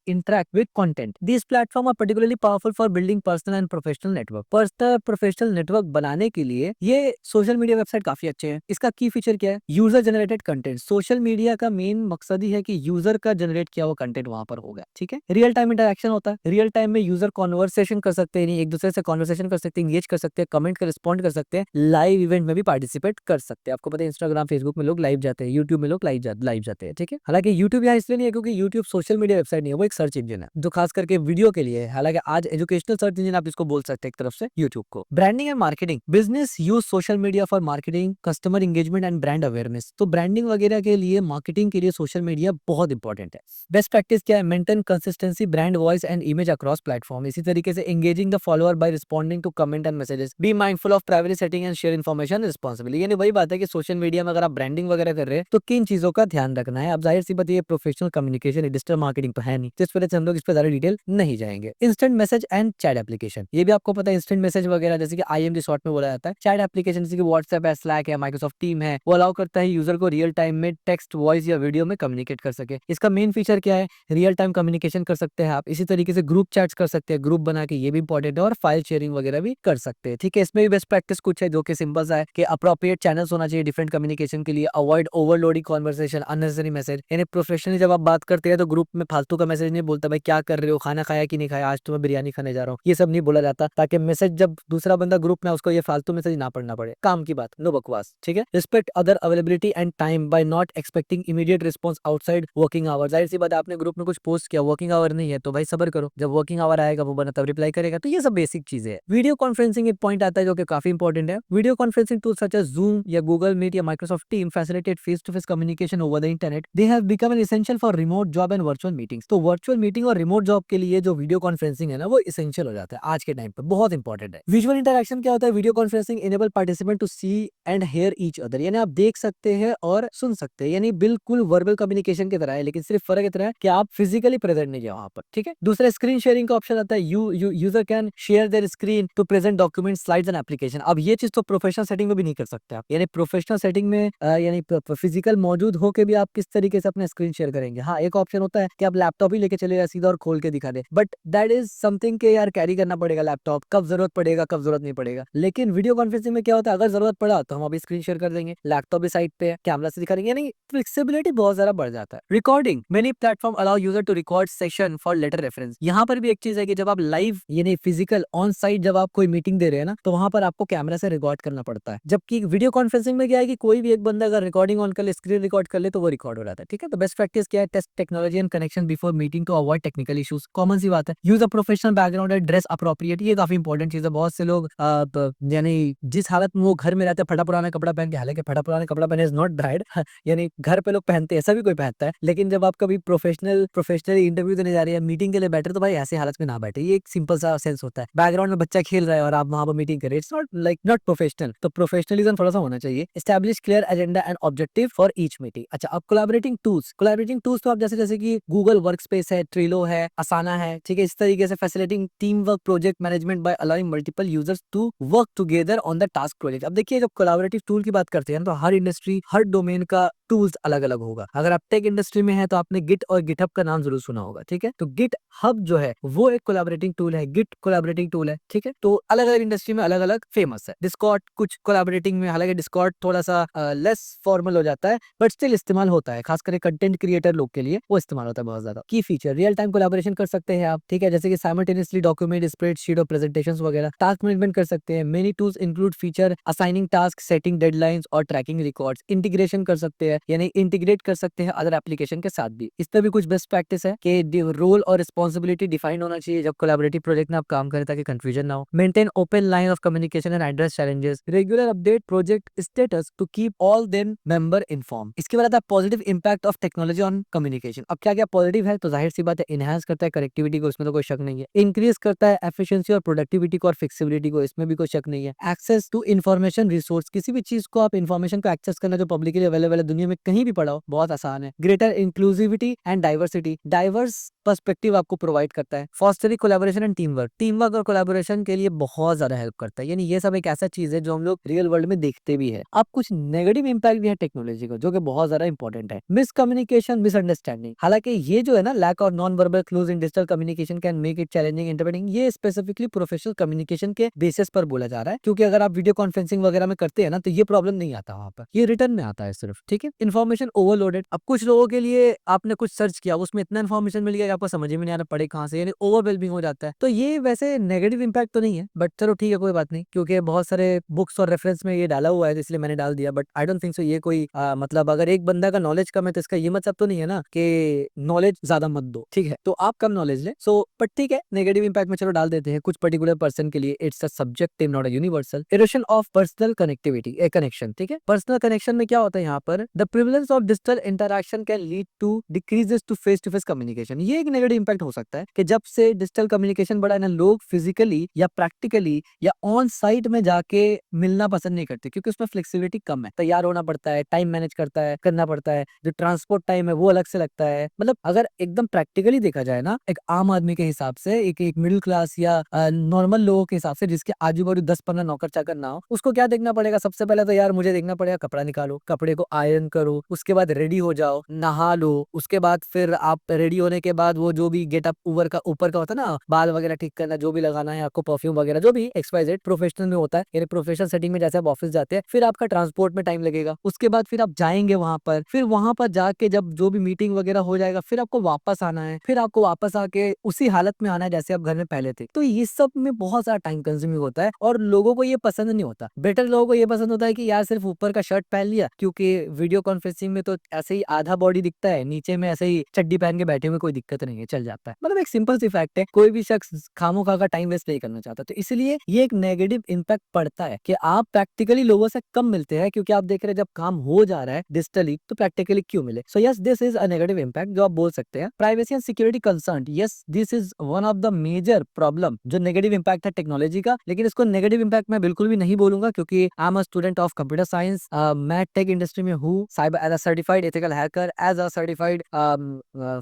interact with content. This platform are particularly powerful for building personal and professional network. Personal professional network बनाने के लिए ये सोशल मीडिया वेबसाइट काफी अच्छे हैं। इसका की फीचर क्या है? User generated content. Social media का मेन मकसद ही है कि यूजर का जनरेट किया हुआ कंटेंट वहां पर होगा, ठीक है। रियल टाइम इंटरेक्शन होता है। रियल टाइम में यूजर कॉन्वर्सेशन कर सकते हैं, एक दूसरे से कॉन्वर्सेशन कर सकते हैं, एंगेज कर सकते हैं, कमेंट कर रिस्पॉन्ड कर सकते हैं, लाइव इवेंट में भी पार्टिसिपेट कर सकते हैं। आपको पता है इंस्टाग्राम फेसबुक में लोग लाइव जाते हैं, यूट्यूब में लोग लाइव जाते हैं, ठीक है। हालांकि यूट्यूब यहाँ इसलिए नहीं है क्योंकि यूट्यूब सोशल मीडिया वेबसाइट नहीं है, वो एक सर्च इंजन है जो खास करके वीडियो के लिए है। हालांकि आज एजुकेशनल सर्च इंजन आप इसको बोल सकते हैं एक तरफ से यूट्यूब को। Branding and marketing. Business use social media for marketing, customer engagement and brand awareness. तो ब्रांडिंग वगैरह के लिए, मार्केटिंग के लिए सोशल मीडिया बहुत इंपॉर्टेंट है। बेस्ट प्रैक्टिस क्या है? Maintain consistency brand voice and image across platform. इसी तरीके से engaging the follower by responding to comment and messages. Be mindful of privacy setting and share information responsibly. यानी वही बात है कि सोशल मीडिया में अगर आप ब्रांडिंग वगैरह कर रहे हैं तो किन चीजों का ध्यान रखना है। अब जाहिर सी बात, ये प्रोफेशनल कम्युनिकेशन है, डिजिटल मार्केटिंग तो है नहीं, जिस वजह से हम लोग इस पर ज्यादा डिटेल नहीं जाएंगे। Instant message and chat application, ये भी आपको पता है। इंस्टेंट मैसेज वगैरह जैसे कि आईएमडी शॉर्ट में बोला जाता है। चैट एप्लीकेशन जैसे कि व्हाट्सएप है, स्लैक है, माइक्रोसॉफ्ट टीम है, वो अलाउ करता है यूजर को रियल टाइम में टेक्स्ट, वॉइस या वीडियो में कम्युनिकेट कर सके। इसका मेन फीचर क्या है? रियल टाइम कम्युनिकेशन कर सकते हैं आप। इसी तरीके से ग्रुप चैट्स कर सकते हैं, ग्रुप बना के, ये भी इंपॉर्टेंट है। और फाइल शेयरिंग वगैरह भी कर सकते हैं, ठीक है। इसमें भी बेस्ट प्रैक्टिस कुछ है जो कि सिंपल सा है कि अप्रोप्रिएट चैनल्स होना चाहिए डिफरेंट कम्युनिकेशन के लिए। Avoid overloading conversation, unnecessary message. यानी प्रोफेशनली जब आप बात करते हैं तो ग्रुप में फालतू का मैसेज नहीं बोलता, भाई क्या कर रहे हो, खाना खाया कि नहीं खाया, आज तो मैं बिरयानी खाने जा रहा हूँ, ये सब नहीं बोला जाता, ताकि मैसेज जब दूसरा बंदा ग्रुप में उसको ये फालतू मैसेज ना पढ़ना पड़े। काम की बात, नो बकवास, ठीक है। Respect other availability and time by not expecting immediate response outside working hour. जाहिर सी बात है, आपने ग्रुप में कुछ पोस्ट किया, वर्किंग आवर नहीं है तो भाई सब्र करो, जब वर्किंग आवर आएगा वो बंदा तब रिप्लाई करेगा। तो ये सब बेसिक चीजें है। वीडियो कॉन्फ्रेंसिंग एक पॉइंट आता है जो कि काफी इंपॉर्टेंट है। Video conferencing tool such as Zoom या गूगल मीट या Microsoft team facilitate face to face communication over the internet. They have become an essential for remote job and virtual meetings. तो virtual meeting और remote job के लिए जो video conferencing है ना, वो एसेंशियल हो जाता है आज के टाइम पे, बहुत इंपॉर्टेंट है। विजुअल इंटरेक्शन क्या होता है? Video conferencing enable participant to see and hear each other, यानी आप देख सकते हैं और सुन सकते हैं, यानी बिल्कुल वर्बल कम्युनिकेशन की तरह है, लेकिन सिर्फ फर्क इतना है कि आप फिजिकली प्रेजेंट नहीं है वहां पर, ठीक है। दूसरा स्क्रीन शेयरिंग का ऑप्शन आता है। User can share their screen to present document, slides and application. अब ये चीज तो प्रोफेशनल सेटिंग में भी नहीं कर सकते आप, यानी प्रोफेशनल सेटिंग में यानी फिजिकल मौजूद होकर भी आप किस तरीके से अपना स्क्रीन शेयर करेंगे। हाँ, एक ऑप्शन होता है कि आप लैपटॉप ही लेके चले जाए सीधा और खोल के दिखा दे, बट दैट इज समथिंग के यार कैरी करना पड़ेगा लैपटॉप, कब जरूरत पड़ेगा कब जरूरत नहीं पड़ेगा। लेकिन वीडियो कॉन्फ्रेंसिंग में क्या होता है, अगर जरूरत पड़ा तो हम अभी स्क्रीन शेयर कर देंगे, लैपटॉप भी साइड पे है, कैमरा से दिखा देंगे, यानी फ्लेक्सिबिलिटी बहुत ज्यादा बढ़ जाता है। Recording, many platform allow user to record session for later reference. यहाँ पर भी एक चीज है कि जब आप लाइव यानी फिजिकल ऑन साइट जब आप कोई मीटिंग दे रहे हैं ना, तो वहां पर आपको कैमरा से रिकॉर्ड करना पड़ता है। जबकि वीडियो कॉन्फ्रेंसिंग में क्या है कि कोई भी एक बंदा अगर रिकॉर्डिंग ऑन कर ले, स्क्रीन रिकॉर्ड कर ले, तो वो रिकॉर्ड हो जाता है, ठीक है। तो बेस्ट प्रैक्टिस क्या है? Test technology and connection before meeting to avoid technical issues. Common सी बात है। Use a professional background and dress appropriate, ये काफी इंपॉर्टेंट चीज है। बहुत से लोग यानी जिस हालत में वो घर में रहते हैं फटा पुराना कपड़ा पहन के, हालांकि फटा पुराना कपड़ा पहने इज नॉट ड्राइड यानी घर पे लोग पहनते हैं, ऐसा भी कोई पहनता है, लेकिन जब आप कभी प्रोफेशनली इंटरव्यू देने जा रहे हैं, मीटिंग के लिए बैठे, तो भाई ऐसे हालत में ना बैठे। ये एक सिंपल सा सेंस होता है। बैकग्राउंड में बच्चा खेल रहा है और आप वहां पर मीटिंग कर रहे हैं, इट्स नॉट प्रोफेशनल। तो प्रोफेशनलिज्म थोड़ा सा होना चाहिए। Establish clear agenda and objective for each meeting. अच्छा, अब कोलैबोरेटिंग टूल्स तो आप जैसे कि गूगल वर्कस्पेस है, ट्रिलो है, असाना है, ठीक है। इस तरीके से facilitating team work, project management by allowing multiple users to work together on the task project. अब देखिए, जब कोलैबोरेटिव टूल की बात करते हैं तो हर इंडस्ट्री, हर डोमेन का टूल्स अलग अलग होगा। अगर आप टेक इंडस्ट्री में है तो आपने गिट और गिटहब का नाम जरूर सुना होगा, ठीक है। तो गिट हब जो है वो एक कोलैबोरेटिंग टूल है, गिट कोलैबोरेटिंग टूल है, ठीक है। तो अलग अलग इंडस्ट्री में अलग अलग फेमस है। डिस्कॉर्ड कुछ कोलैबोरेटिंग में, हालांकि डिस्कॉर्ड थोड़ा सा लेस फॉर्मल हो जाता है, बट स्टिल इस्तेमाल होता है, खास करके कंटेंट क्रिएटर लोग के लिए वो इस्तेमाल होता है बहुत ज्यादा। की फीचर, रियल टाइम कोलैबोरेशन कर सकते हैं आप, ठीक है, जैसे कि साइमल्टेनियसली डॉक्यूमेंट, स्प्रेडशीट और प्रेजेंटेशंस वगैरह। टास्क मैनेजमेंट कर सकते हैं। Many tools include feature assigning task, setting deadlines और ट्रैकिंग रिकॉर्ड्स। इंटीग्रेशन कर सकते हैं, यानी इंटीग्रेट कर सकते हैं अदर एप्लीकेशन के साथ भी। इसमें भी कुछ बेस्ट प्रैक्टिस है कि रोल और रिस्पॉन्सिबिलिटी डिफाइंड होना चाहिए जब कोलैबोरेटिव प्रोजेक्ट में आप काम करें, ताकि कंफ्यूजन ना हो। Maintain open line of communication and address challenges. Regular update project status to keep all them member inform. इसके बाद आता है positive impact of technology on communication. अब क्या क्या पॉजिटिव है? तो जाहिर सी बात है, इनहांस करता है कनेक्टिविटी को, इसमें तो कोई शक नहीं है। इंक्रीज करता है एफिशिएंसी और प्रोडक्टिविटी को और फ्लेक्सिबिलिटी को, इसमें भी कोई शक नहीं है। एक्सेस टू इन्फॉर्मेशन रिसोर्स, किसी भी चीज को आप इन्फॉर्मेशन को एक्सेस करना जो पब्लिकली अवेलेबल है, दुनिया में कहीं भी पढ़ाओ, बहुत आसान है। Greater inclusivity and diversity, diverse perspective आपको प्रोवाइड करता है। Fostering collaboration and team work और कोलैबोरेशन के लिए बहुत ज्यादा हेल्प करता है। यानी ये सब एक ऐसा चीज है जो हम लोग रियल वर्ल्ड में देखते भी है। अब कुछ नेगेटिव इंपैक्ट भी है टेक्नोलॉजी को, जो कि बहुत ज्यादा इंपॉर्टेंट है। Miscommunication, misunderstanding. हालांकि ये जो है ना, lack of non verbal clues in digital communication can make it challenging interpreting, ये स्पेसिफिकली प्रोफेशनल कम्युनिकेशन के बेसिस पर बोला जा रहा है, क्योंकि अगर आप वीडियो कॉन्फ्रेंसिंग वगैरह में करते हैं ना, तो ये प्रॉब्लम नहीं आता वहां पर, ये रिटर्न में आता है सिर्फ, ठीक है। इन्फॉर्मेशन ओवरलोडेड, अब कुछ लोगों के लिए आपने कुछ सर्च किया, उसमें इतना इन्फॉर्मेशन मिल गया कि आपको समझ में नहीं आ रहा पढ़े कहां से, यानी ओवरवेलमिंग हो जाता है। तो ये वैसे नेगेटिव इंपैक्ट तो नहीं है, बट चलो ठीक है, कोई बात नहीं, क्योंकि बहुत सारे बुक्स और रेफरेंस में ये डाला हुआ है, इसलिए मैंने डाल दिया। But I don't think so ये कोई मतलब अगर एक बंदा का नॉलेज कम है तो इसका ये मतलब तो नहीं है ना कि नॉलेज ज्यादा मत दो, ठीक है। तो आप कम नॉलेज ले, सो बट ठीक है, नेगेटिव इंपैक्ट में चलो डाल देते हैं। कुछ पर्टिकुलर पर्सन के लिए it's a subjective not a universal. Erosion of personal connectivity, A connection, ठीक है। पर्सनल कनेक्शन में क्या होता है यहाँ पर? The prevalence of digital interaction can lead to decreases to face communication. ये एक नेगेटिव इंपैक्ट हो सकता है कि जब से डिजिटल कम्युनिकेशन बढ़ा है ना, लोग फिजिकली या प्रैक्टिकली या ऑन साइट में जाके मिलना पसंद नहीं करते, क्योंकि उसमें फ्लेक्सिबिलिटी कम है, तैयार होना पड़ता है, टाइम मैनेज करना पड़ता है, जो ट्रांसपोर्ट टाइम है वो अलग से लगता है। मतलब अगर एकदम प्रैक्टिकली देखा जाए ना, एक आम आदमी के हिसाब से, एक मिडिल क्लास या नॉर्मल लोगों के हिसाब से, जिसके आजू बाजू 10-15 नौकर चाकर ना हो, उसको क्या देखना पड़ेगा? सबसे पहले तो यार मुझे देखना पड़ेगा, कपड़ा निकालो, कपड़े को आयरन करो, उसके बाद रेडी हो जाओ, नहा लो, उसके बाद फिर आप रेडी होने के बाद वो जो भी गेटअप ऊपर का होता है ना, बाल वगैरह ठीक करना, जो भी लगाना है आपको, परफ्यूम वगैरह, जो भी XYZ प्रोफेशनल में होता है, यानी प्रोफेशनल सेटिंग में जैसे आप ऑफिस जाते हैं, फिर आपका ट्रांसपोर्ट में टाइम लगेगा, उसके बाद फिर आप जाएंगे वहां पर, फिर वहां पर जाके जब जो भी मीटिंग वगैरह हो जाएगा, फिर आपको वापस आना है, फिर आपको वापस आके उसी हालत में आना है जैसे आप घर में पहले थे। तो ये सब में बहुत सारा टाइम कंज्यूमिंग होता है और लोगों को ये पसंद नहीं होता। बेटर लोगों को ये पसंद होता है कि यार सिर्फ ऊपर का शर्ट पहन लिया, क्योंकि वीडियो कॉन्फ्रेंसिंग में तो ऐसे ही आधा बॉडी दिखता है, नीचे में ऐसे ही चड्डी पहन के बैठे हुए कोई दिक्कत नहीं है, चल जाता है। मतलब एक सिंपल सी फैक्ट है, कोई भी शख्स खामोखा का टाइम वेस्ट नहीं करना चाहता। तो इसलिए ये एक नेगेटिव इम्पैक्ट पड़ता है कि आप प्रैक्टिकली लोगों से कम मिलते हैं, क्योंकि आप देख रहे हैं जब काम हो जा रहा है डिजिटली तो प्रैक्टिकली क्यों मिले। So yes, this is a negative impact जो आप बोल सकते हैं। Privacy and security concern, yes this is one of the major problem जो नेगेटिव इम्पैक्ट है टेक्नोलॉजी का। लेकिन इसको नेगेटिव इम्पैक्ट मैं बिल्कुल भी नहीं बोलूंगा, क्योंकि I am a student of computer science. मैं टेक इंडस्ट्री में हूँ, cyber as a certified ethical hacker, as a certified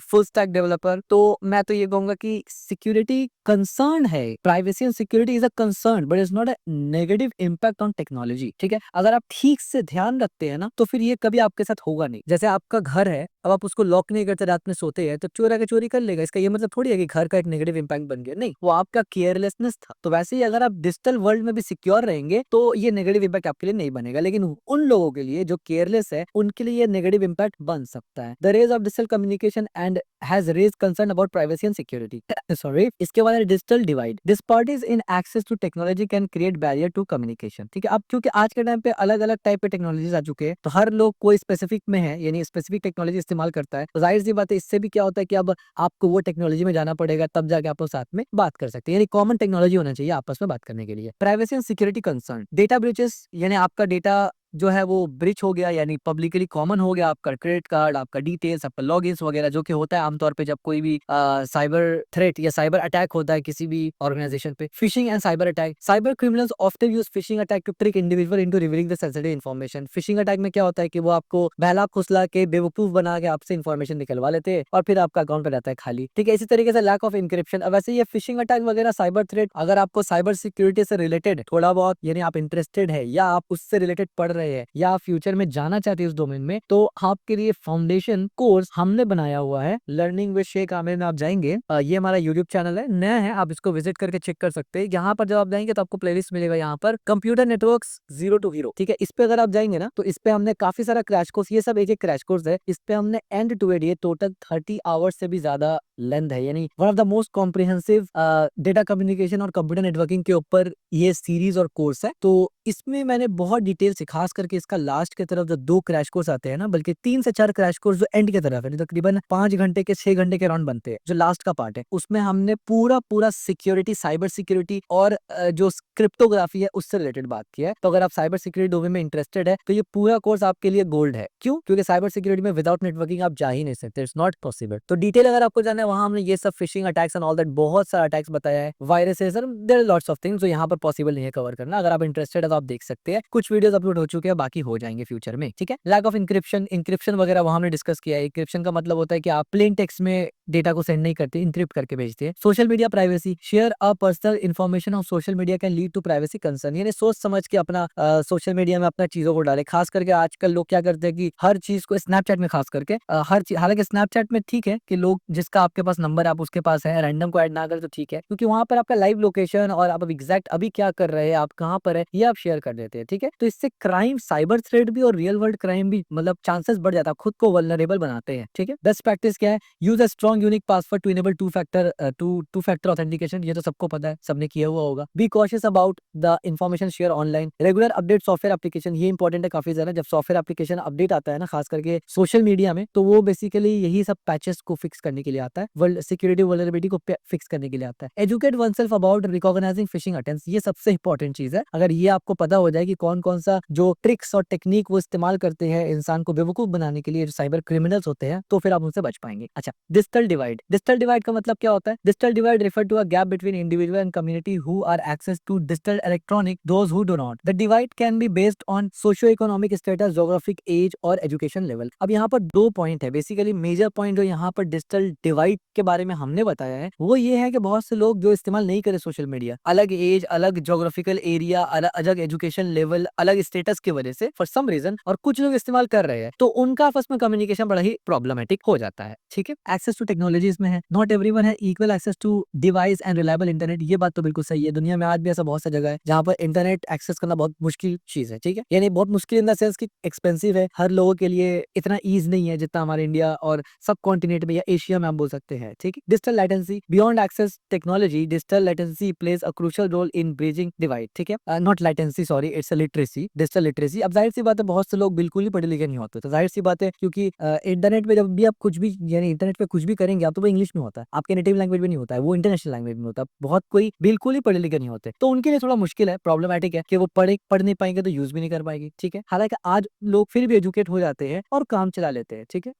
full stack developer. तो मैं तो ये कहूंगा कि सिक्योरिटी कंसर्न है, privacy and security is a concern but is not a negative impact on technology. ठीक है, अगर आप ठीक से ध्यान रखते हैं ना तो फिर ये कभी आपके साथ होगा नहीं। जैसे आपका घर है, अब आप उसको लॉक नहीं करते, रात में सोते हैं तो चोर आके चोरी कर लेगा, इसका ये मतलब थोड़ी है कि घर का एक नेगेटिव इम्पैक्ट बन गया, नहीं, वो आपका केयरलेसनेस था। तो वैसे ही अगर आप डिजिटल वर्ल्ड में भी सिक्योर रहेंगे तो ये नेगेटिव इम्पैक्ट आपके लिए नहीं बनेगा, लेकिन उन लोगों के लिए जो केयरलेस है उनके लिए ये नेगेटिव इम्पैक्ट बन सकता है। The raise of digital communication and has raised concern about privacy and security. Sorry, इसके बाद है digital divide. Disparities in access to technology can create barrier to communication. ठीक है, अब क्योंकि आज के टाइम पे अलग अलग टाइप के टेक्नोलॉजीज आ चुके हैं, तो हर लोग कोई स्पेसिफिक में है, यानी स्पेसिफिक टेक्नोलॉजी इस्तेमाल करता है, तो जाहिर सी बात है इससे भी क्या होता है कि अब आपको वो टेक्नोलॉजी में जाना पड़ेगा, तब जाके आप लोग साथ में बात कर सकते हैं, यानी कॉमन टेक्नोलॉजी होना चाहिए आपस में बात करने के लिए। Privacy and security concern, data breaches, यानी आपका डेटा जो है वो ब्रिच हो गया, यानी पब्लिकली कॉमन हो गया, आपका क्रेडिट कार्ड, आपका डिटेल्स, आपका लॉगिन्स वगैरह, जो कि होता है आमतौर पे जब कोई भी साइबर थ्रेट या साइबर अटैक होता है किसी भी ऑर्गेनाइजेशन पे। Phishing and cyber attack, cyber criminals often use phishing attack to trick individual into revealing the sensitive information. Phishing attack में क्या होता है कि वो आपको बहला फुसला के बेवकूफ बना के आपसे इन्फॉर्मेशन निकलवा लेते हैं और फिर आपका अकाउंट पे रहता है खाली। ठीक है, इसी तरीके से लैक ऑफ इंक्रिप्शन। अब वैसे ये फिशिंग अटैक वगैरह साइबर थ्रेट, अगर आपको साइबर सिक्योरिटी से रिलेटेड थोड़ा बहुत, यानी आप इंटरेस्टेड है या आप उससे रिलेटेड पढ़ रहे हैं या फ्यूचर में जाना चाहते हैं उस डोमेन में, तो आपके लिए फाउंडेशन कोर्स हमने बनाया हुआ है, लर्निंग विद शेख आमिर में आप जाएंगे। ये हमारा यूट्यूब चैनल है, नया है, आप इसको विजिट करके चेक कर सकते हैं। यहाँ पर जब आप जाएंगे तो आपको प्लेलिस्ट मिलेगा, यहाँ पर computer networks zero to hero. ठीक है, इस पे अगर आप जाएंगे ना तो इस पे हमने काफी सारा क्रैश कोर्स, ये सब एक एक क्रैश कोर्स है, इस पे हमने एंड टू एंड ये टोटल 30 आवर्स से भी ज्यादा लेंथ है, यानी one of the most comprehensive data communication और कंप्यूटर नेटवर्किंग के ऊपर ये सीरीज और कोर्स है। तो इसमें मैंने बहुत डिटेल से, खास करके इसका लास्ट के तरफ जो 2 क्रैश कोर्स आते हैं ना, बल्कि 3 से 4 क्रैश कोर्स जो एंड के तरफ है, तकरीबन 5 घंटे के 6 घंटे के राउंड बनते हैं, जो लास्ट का पार्ट है, उसमें हमने पूरा पूरा सिक्योरिटी, साइबर सिक्योरिटी और जो क्रिप्टोग्राफी है उससे रिलेटेड बात की है। तो अगर आप साइबर सिक्योरिटी डोमेन में इंटरेस्टेड है तो ये पूरा कोर्स आपके लिए गोल्ड है। क्यों? क्योंकि साइबर सिक्योरिटी में विदाउट नेटवर्किंग आप जा ही नहीं सकते, इट्स नॉट पॉसिबल। तो डिटेल अगर आपको जानना है, वहां हमने ये सब phishing attacks and all that बहुत सारा अटैक्स बताया है, viruses, there are lots of things जो यहाँ पर पॉसिबल नहीं है कवर करना। अगर आप इंटरेस्टेड है तो आप देख सकते हैं, कुछ वीडियोस अपलोड हो चुके हैं, बाकी हो जाएंगे फ्यूचर में। ठीक है, लैक ऑफ इंक्रिप्शन, इंक्रिप्शन वगैरह वहां हमने डिस्कस किया है। इंक्रिप्शन का मतलब होता है कि आप प्लेन टेक्स्ट में डेटा को सेंड नहीं करते, इंक्रिप्ट करके भेजते हैं। Social media privacy, share a personal information on social media can lead to privacy concern, यानी सोच समझ के अपना सोशल मीडिया में अपना चीजों को डाले। खास करके आजकल लोग क्या करते हैं कि हर चीज को स्नैपचैट में, खास करके हर चीज, हालांकि स्नैपचैट में ठीक है कि लोग, जिसका आपके पास नंबर आप उसके पास है, रैंडम को ऐड ना करें तो ठीक है, क्योंकि वहां पर आपका लाइव लोकेशन और आप एग्जैक्ट अभी क्या कर रहे हैं, आप कहाँ पर है, ये आप शेयर कर देते हैं। ठीक है, तो इससे क्राइम, साइबर थ्रेट भी और रियल वर्ल्ड क्राइम भी, मतलब चांसेस बढ़ जाता है, खुद को वल्नरेबल बनाते हैं। ठीक है, बेस्ट प्रैक्टिस क्या है? Use a strong unique password to enable two factor authentication, ये तो सबको पता है, सबने किया हुआ होगा। Be cautious about the information share online, regular update software application, ये इंपॉर्टेंट है काफी ज्यादा। जब सॉफ्टवेयर एप्लीकेशन अपडेट आता है ना, खास करके सोशल मीडिया में, तो वो बेसिकली यही सब पैचेस को फिक्स करने के लिए आता है, वर्ल्ड सिक्योरिटी वल्नरेबिलिटी को फिक्स करने के लिए आता है। Educate oneself about recognising fishing attempts, ये सबसे इंपॉर्टेंट चीज है। अगर ये आपको पता हो जाए कि कौन कौन सा जो ट्रिक्स और टेक्निक वो इस्तेमाल करते हैं इंसान को बेवकूफ बनाने के लिए, जो साइबर क्रिमिनल्स होते हैं, तो फिर आप उनसे बच पाएंगे। अच्छा, डिजिटल डिवाइड, डिजिटल डिवाइड का मतलब क्या होता है? Digital divide refer to a gap between individual and community who are access to digital electronic, those who do not. The divide can be based on socio economic status, geographic age और education level. अब यहाँ पर 2 point है basically, major point जो यहाँ पर digital divide के बारे में हमने बताया है वो ये है कि बहुत से लोग जो इस्तेमाल नहीं करे सोशल मीडिया, अलग एज, अलग ज्योग्राफिकल एरिया, अलग एजुकेशन लेवल, अलग स्टेटस की वजह से फॉर सम रीजन, और कुछ लोग इस्तेमाल कर रहे हैं, तो उनका आपस में कम्युनिकेशन बड़ा ही प्रॉब्लमेटिक हो जाता है। ठीक है, एक्सेस टू टेक्नोलॉजीज में है, नॉट एवरीवन है equal access to device and reliable internet. ये बात तो बिल्कुल सही है। दुनिया में आज भी ऐसा बहुत सा जगह है जहाँ पर इंटरनेट एक्सेस करना बहुत मुश्किल चीज है, ठीक है, यानी बहुत मुश्किल इन द सेंस कि एक्सपेंसिव है, हर लोगों के लिए इतना ईज नहीं है जितना हमारे इंडिया और सब कॉन्टिनेंट में या एशिया में हम बोल सकते हैं, ठीक है। Digital latency, beyond access technology, digital latency plays a crucial role in bridging divide, ठीक है, not latency, sorry, it's a literacy, digital literacy. अब जाहिर सी बात है बहुत से लोग बिल्कुल ही पढ़े लिखे नहीं होते, तो जाहिर सी बात है क्योंकि इंटरनेट पे जब भी आप कुछ भी यानी इंटरनेट पे कुछ भी करेंगे आप तो वो इंग्लिश में होता है, आपके नेटिव लैंग्वेज में नहीं होता है, वो इंटरनेशनल लैंग्वेज में होता है। बहुत कोई बिल्कुल ही पढ़े लिखे नहीं होते, तो उनके लिए थोड़ा मुश्किल है, प्रॉब्लमैटिक है कि वो पढ़ नहीं पाएंगे तो यूज भी नहीं कर पाएंगे, ठीक है। हालांकि आज लोग फिर भी एजुकेट हो जाते हैं और काम चला लेते हैं, ठीक है।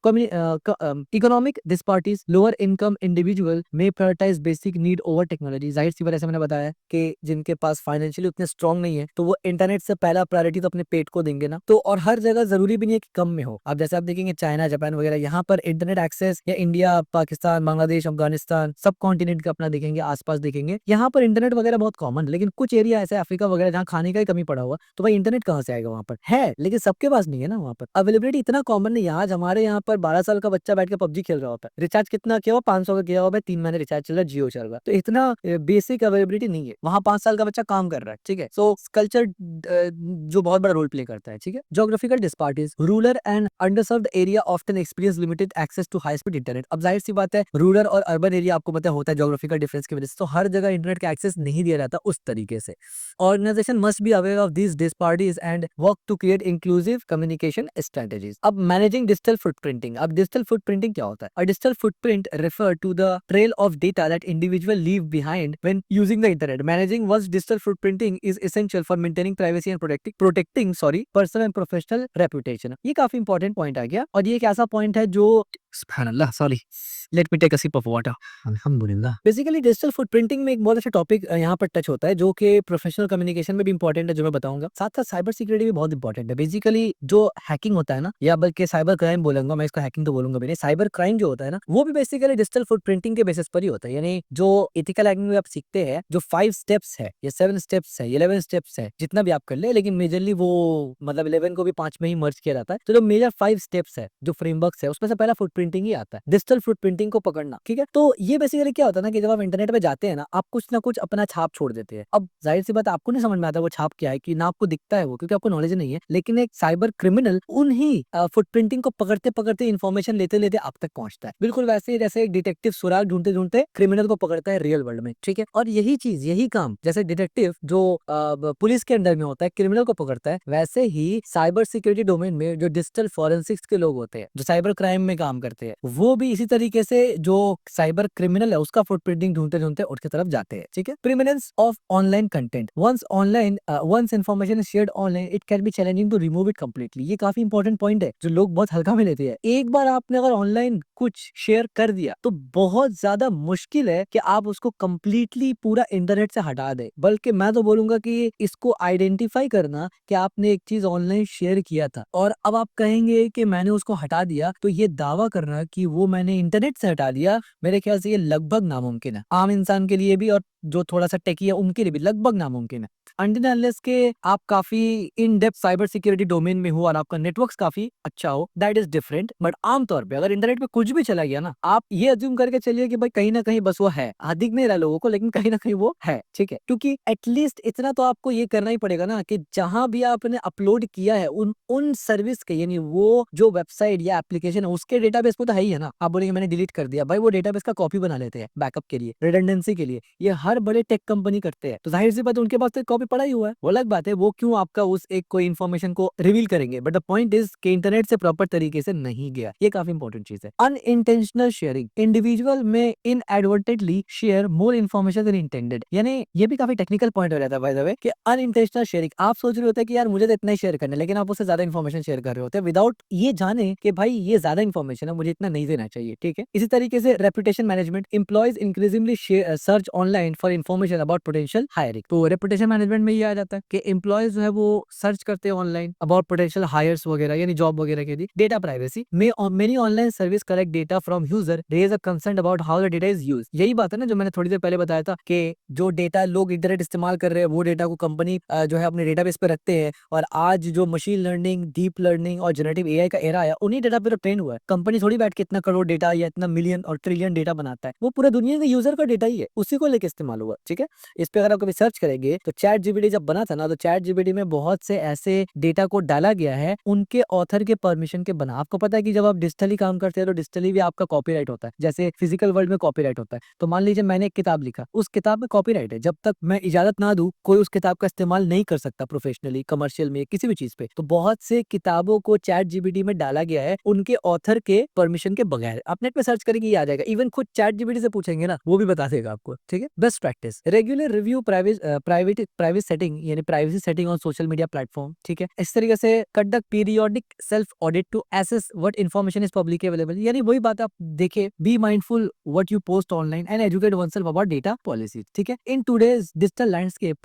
Economic disparities, lower income individual में prioritize basic need over technology. जाहिर सी बात है, मैंने बताया कि जिनके पास फाइनेंशियली उतने स्ट्रांग नहीं है तो वो इंटरनेट से पहला प्रायोरिटी तो अपने पेट को देंगे ना, तो और हर जगह जरूरी भी नहीं है कि कम में हो। अब जैसे आप देखेंगे चाइना, जापान वगैरह, यहाँ पर इंटरनेट एक्सेस, या इंडिया, पाकिस्तान, बांग्लादेश, अफगानिस्तान, सब कॉन्टिनेंट का अपना देखेंगे, आसपास देखेंगे, यहाँ पर इंटरनेट वगैरह बहुत कॉमन। लेकिन कुछ एरिया ऐसे अफ्रीका वगैरह जहाँ खाने का ही कमी पड़ा हुआ, तो भाई इंटरनेट कहाँ से आएगा? वहाँ पर है लेकिन सबके पास नहीं है ना, वहाँ पर अवेलेबिलिटी इतना कॉमन नहीं है। आज हमारे यहाँ पर 12 साल का बच्चा बैठ के पबजी खेल रहा होता है, रिचार्ज कितना किया हुआ? 500 का किया हुआ, 3 महीने रिचार्ज चल रहा है, जियो चल रहा है, तो इतना बेसिक अवेलेबिलिटी नहीं है। वहाँ 5 साल का बच्चा काम कर रहा है, ठीक है। सो कल्चर जो बहुत बड़ा रोल प्ले करता है, ठीक है। Geographical disparities, rural and underserved area often experience limited access to high speed internet. अब जाहिर सी बात है रूरल और अर्बन एरिया आपको पता होता है ज्योग्राफिकल डिफरेंस की वजह से, तो हर जगह इंटरनेट का एक्सेस नहीं दिया जाता उस तरीके से। Organisation must be aware of this disparities and work to create inclusive communication strategies. अब मैनेजिंग डिजिटल फुटप्रिंटिंग। अब डिजिटल फुटप्रिंटिंग क्या होता है? A digital footprint refer to the trail of data that individual leave behind when using the internet. Managing one's digital footprinting is essential for maintaining privacy and protecting personal and professional reputation। ये काफी important point आ गया, और ये एक ऐसा point है जो सुभान अल्लाह, sorry, let me take a sip of water, अल्हम्दुलिल्लाह। बेसिकली डिजिटल फुटप्रिंटिंग में एक बहुत अच्छा टॉपिक यहाँ पर टच होता है जो कि प्रोफेशनल कम्युनिकेशन में भी इंपॉर्टेंट है, जो मैं बताऊंगा। साथ साथ साइबर सिक्योरिटी भी बहुत इंपॉर्टेंट है। बेसिकली जो हैकिंग होता है ना, या बल्कि साइबर क्राइम बोलूंगा मैं, इसको हैकिंग तो बोलूंगा भी नहीं, साइबर क्राइम जो होता है ना, वो भी बेसिकली डिजिटल फुटप्रिंटिंग के बेसिस पर ही होता है। यानी जो एथिकल हैकिंग में आप सीखते हैं, जो 5 स्टेप्स है, या 7 स्टेप्स है, 11 स्टेप्स है, जितना भी आप कर ले, लेकिन मेजरली वो मतलब 11 को भी 5 में ही मर्ज किया जाता है। तो जो मेजर 5 स्टेप्स है, जो फ्रेमवर्क है, उसमें से पहला फुटप्रिंटिंग ही आता है, डिजिटल फुटप्रिंटिंग को पकड़ना, ठीक है। तो ये बेसिकली क्या होता है ना कि जब आप इंटरनेट पे जाते हैं ना, आप कुछ ना कुछ अपना छाप छोड़ देते हैं। अब जाहिर सी बात आपको नहीं समझ में आता वो छाप क्या है, कि ना आपको दिखता है वो, क्योंकि आपको नॉलेज नहीं है, लेकिन एक साइबर क्रिमिनल उन्हीं फुटप्रिंटिंग को पकड़ते पकड़ते, इन्फॉर्मेशन लेते लेते आप तक पहुंचता है। बिल्कुल वैसे ही जैसे एक डिटेक्टिव सुराग ढूंढते ढूंढते क्रिमिनल को पकड़ता है रियल वर्ल्ड में, ठीक है। और यही चीज, यही काम, जैसे डिटेक्टिव जो पुलिस के अंडर में होता है, क्रिमिनल को पकड़ता है, वैसे ही साइबर सिक्योरिटी डोमेन में जो डिजिटल फॉरेंसिक्स के लोग होते हैं, जो साइबर क्राइम में काम करते हैं, वो भी इसी तरीके से जो साइबर क्रिमिनल है उसका फुटप्रिंटिंग ढूंढते ढूंढते उसकी तरफ जाते हैं, ठीक है। Preeminence of online content, once information is shared online, it can be challenging to remove it completely. ये काफी इंपॉर्टेंट पॉइंट है जो लोग बहुत हल्का में लेते हैं। एक बार आपने अगर ऑनलाइन कुछ शेयर कर दिया तो बहुत ज्यादा मुश्किल है कि आप उसको कंप्लीटली पूरा इंटरनेट से हटा दे। बल्कि मैं तो बोलूंगा कि इसको आइडेंटिफाई करना कि आपने एक चीज ऑनलाइन शेयर किया था और अब आप कहेंगे कि मैंने उसको हटा दिया, तो ये दावा करना कि वो मैंने इंटरनेट से हटा दिया, मेरे ख्याल से ये लगभग नामुमकिन है। आम इंसान के लिए भी और जो थोड़ा सा टेकी है उनके लिए भी लगभग नामुमकिन है। अनटिल अनलेस के आप काफी in depth cyber security domain में हो और आपका नेटवर्क काफी अच्छा हो, दैट इज डिफरेंट। बट आमतौर पे अगर इंटरनेट पे कुछ भी चला गया ना, आप ये अज्यूम करके चलिए कि भाई कहीं ना कहीं बस वो है, दिख नहीं रहा लोगों को लेकिन कहीं ना कहीं वो है, ठीक है। क्योंकि एटलीस्ट इतना तो आपको ये करना ही पड़ेगा ना कि जहां भी आपने अपलोड किया है उन सर्विस के, यानी वो जो वेबसाइट या एप्लीकेशन है उसके डेटाबेस को तो है ही है ना। आप बोलेंगे मैंने डिलीट कर दिया, भाई वो डेटाबेस का कॉपी बना लेते हैं बैकअप के लिए, रिडंडेंसी के लिए। ये हर बड़े टेक कंपनी करते हैं, तो जाहिर सी बात है उनके पास तो कॉपी पड़ा ही हुआ है। वो अलग बात है वो क्यों आपका उस एक कोई इन्फॉर्मेशन को रिवील करेंगे, बट द पॉइंट इज कि इंटरनेट से प्रॉपर तरीके से नहीं गया। ये काफी इंपॉर्टेंट चीज है। अनइंटेंशनल शेयरिंग, इंडिविजुअल में inadvertently share more information than intended. यानी ये भी काफी टेक्निकल पॉइंट हो जाता है बाय द वे कि अनइंटेंशनल शेयरिंग, आप सोच रहे होते हैं कि यार मुझे तो इतना ही शेयर करना है, लेकिन आप उससे ज्यादा इन्फॉर्मेशन शेयर कर रहे होते हैं विदाउट ये जाने कि भाई ये ज्यादा इन्फॉर्मेशन है, मुझे इतना नहीं देना चाहिए, ठीक है। इसी तरीके से reputation management, employees increasingly search online for information about potential hiring. तो रेपुटेशन मैनेजमेंट में ये आ जाता है कि एम्प्लॉयज जो है वो सर्च करते हैं ऑनलाइन अबाउट पोटेंशियल हायर्स वगैरह यानी जॉब वगैरह के लिए। डेटा प्राइवेसी में many online service collect data from user, raise a concern about how the data is used. यही बात है ना जो मैंने थोड़ी देर पहले बताया था कि जो डेटा लोग इंटरनेट इस्तेमाल कर रहे हैं वो डेटा को कंपनी जो है अपने डेटाबेस पे रखते हैं, और आज जो मशीन लर्निंग, डीप लर्निंग और जनरेटिव एआई का एरा आया उन्हीं डेटा पे ट्रेन हुआ है। कंपनी थोड़ी बैठ के इतना करोड़ डेटा या इतना मिलियन और ट्रिलियन डेटा बनाता है, वो पूरा दुनिया के यूजर का डेटा ही है, उसी को लेके इस्तेमाल हुआ। ठीक है, इस पे अगर आप कभी सर्च करेंगे तो चैट जीपीटी जब बना था ना, तो चैट जीपीटी में बहुत से ऐसे डेटा को डाला गया है उनके ऑथर के परमिशन के बना। आपको पता है कि जब आप डिजिटली काम करते हैं तो डिजिटली भी आपका कॉपीराइट होता है, जैसे फिजिकल वर्ल्ड में कॉपीराइट होता है। तो मान लीजिए मैंने एक किताब लिखा, उस किताब में कॉपीराइट है, जब तक मैं इजाजत ना दूं कोई उस किताब का इस्तेमाल नहीं कर सकता प्रोफेशनली, कमर्शियल में, किसी भी चीज पे। तो बहुत से किताबों को चैट जीपीटी में डाला गया है उनके ऑथर के परमिशन के बगैर। आप नेट पे सर्च करेंगे ये आ जाएगा, इवन खुद चैट जीपीटी से पूछेंगे ना वो भी बता देगा आपको। ठीक है, best practice regular review private setting यानी privacy setting on social media platform. ठीक है, इस तरीके से conduct periodic self audit to assess what information is publicly available. यानी वही बात आप देखिए, be mindful what you post online and educate oneself about data policies. ठीक है, in today's digital landscape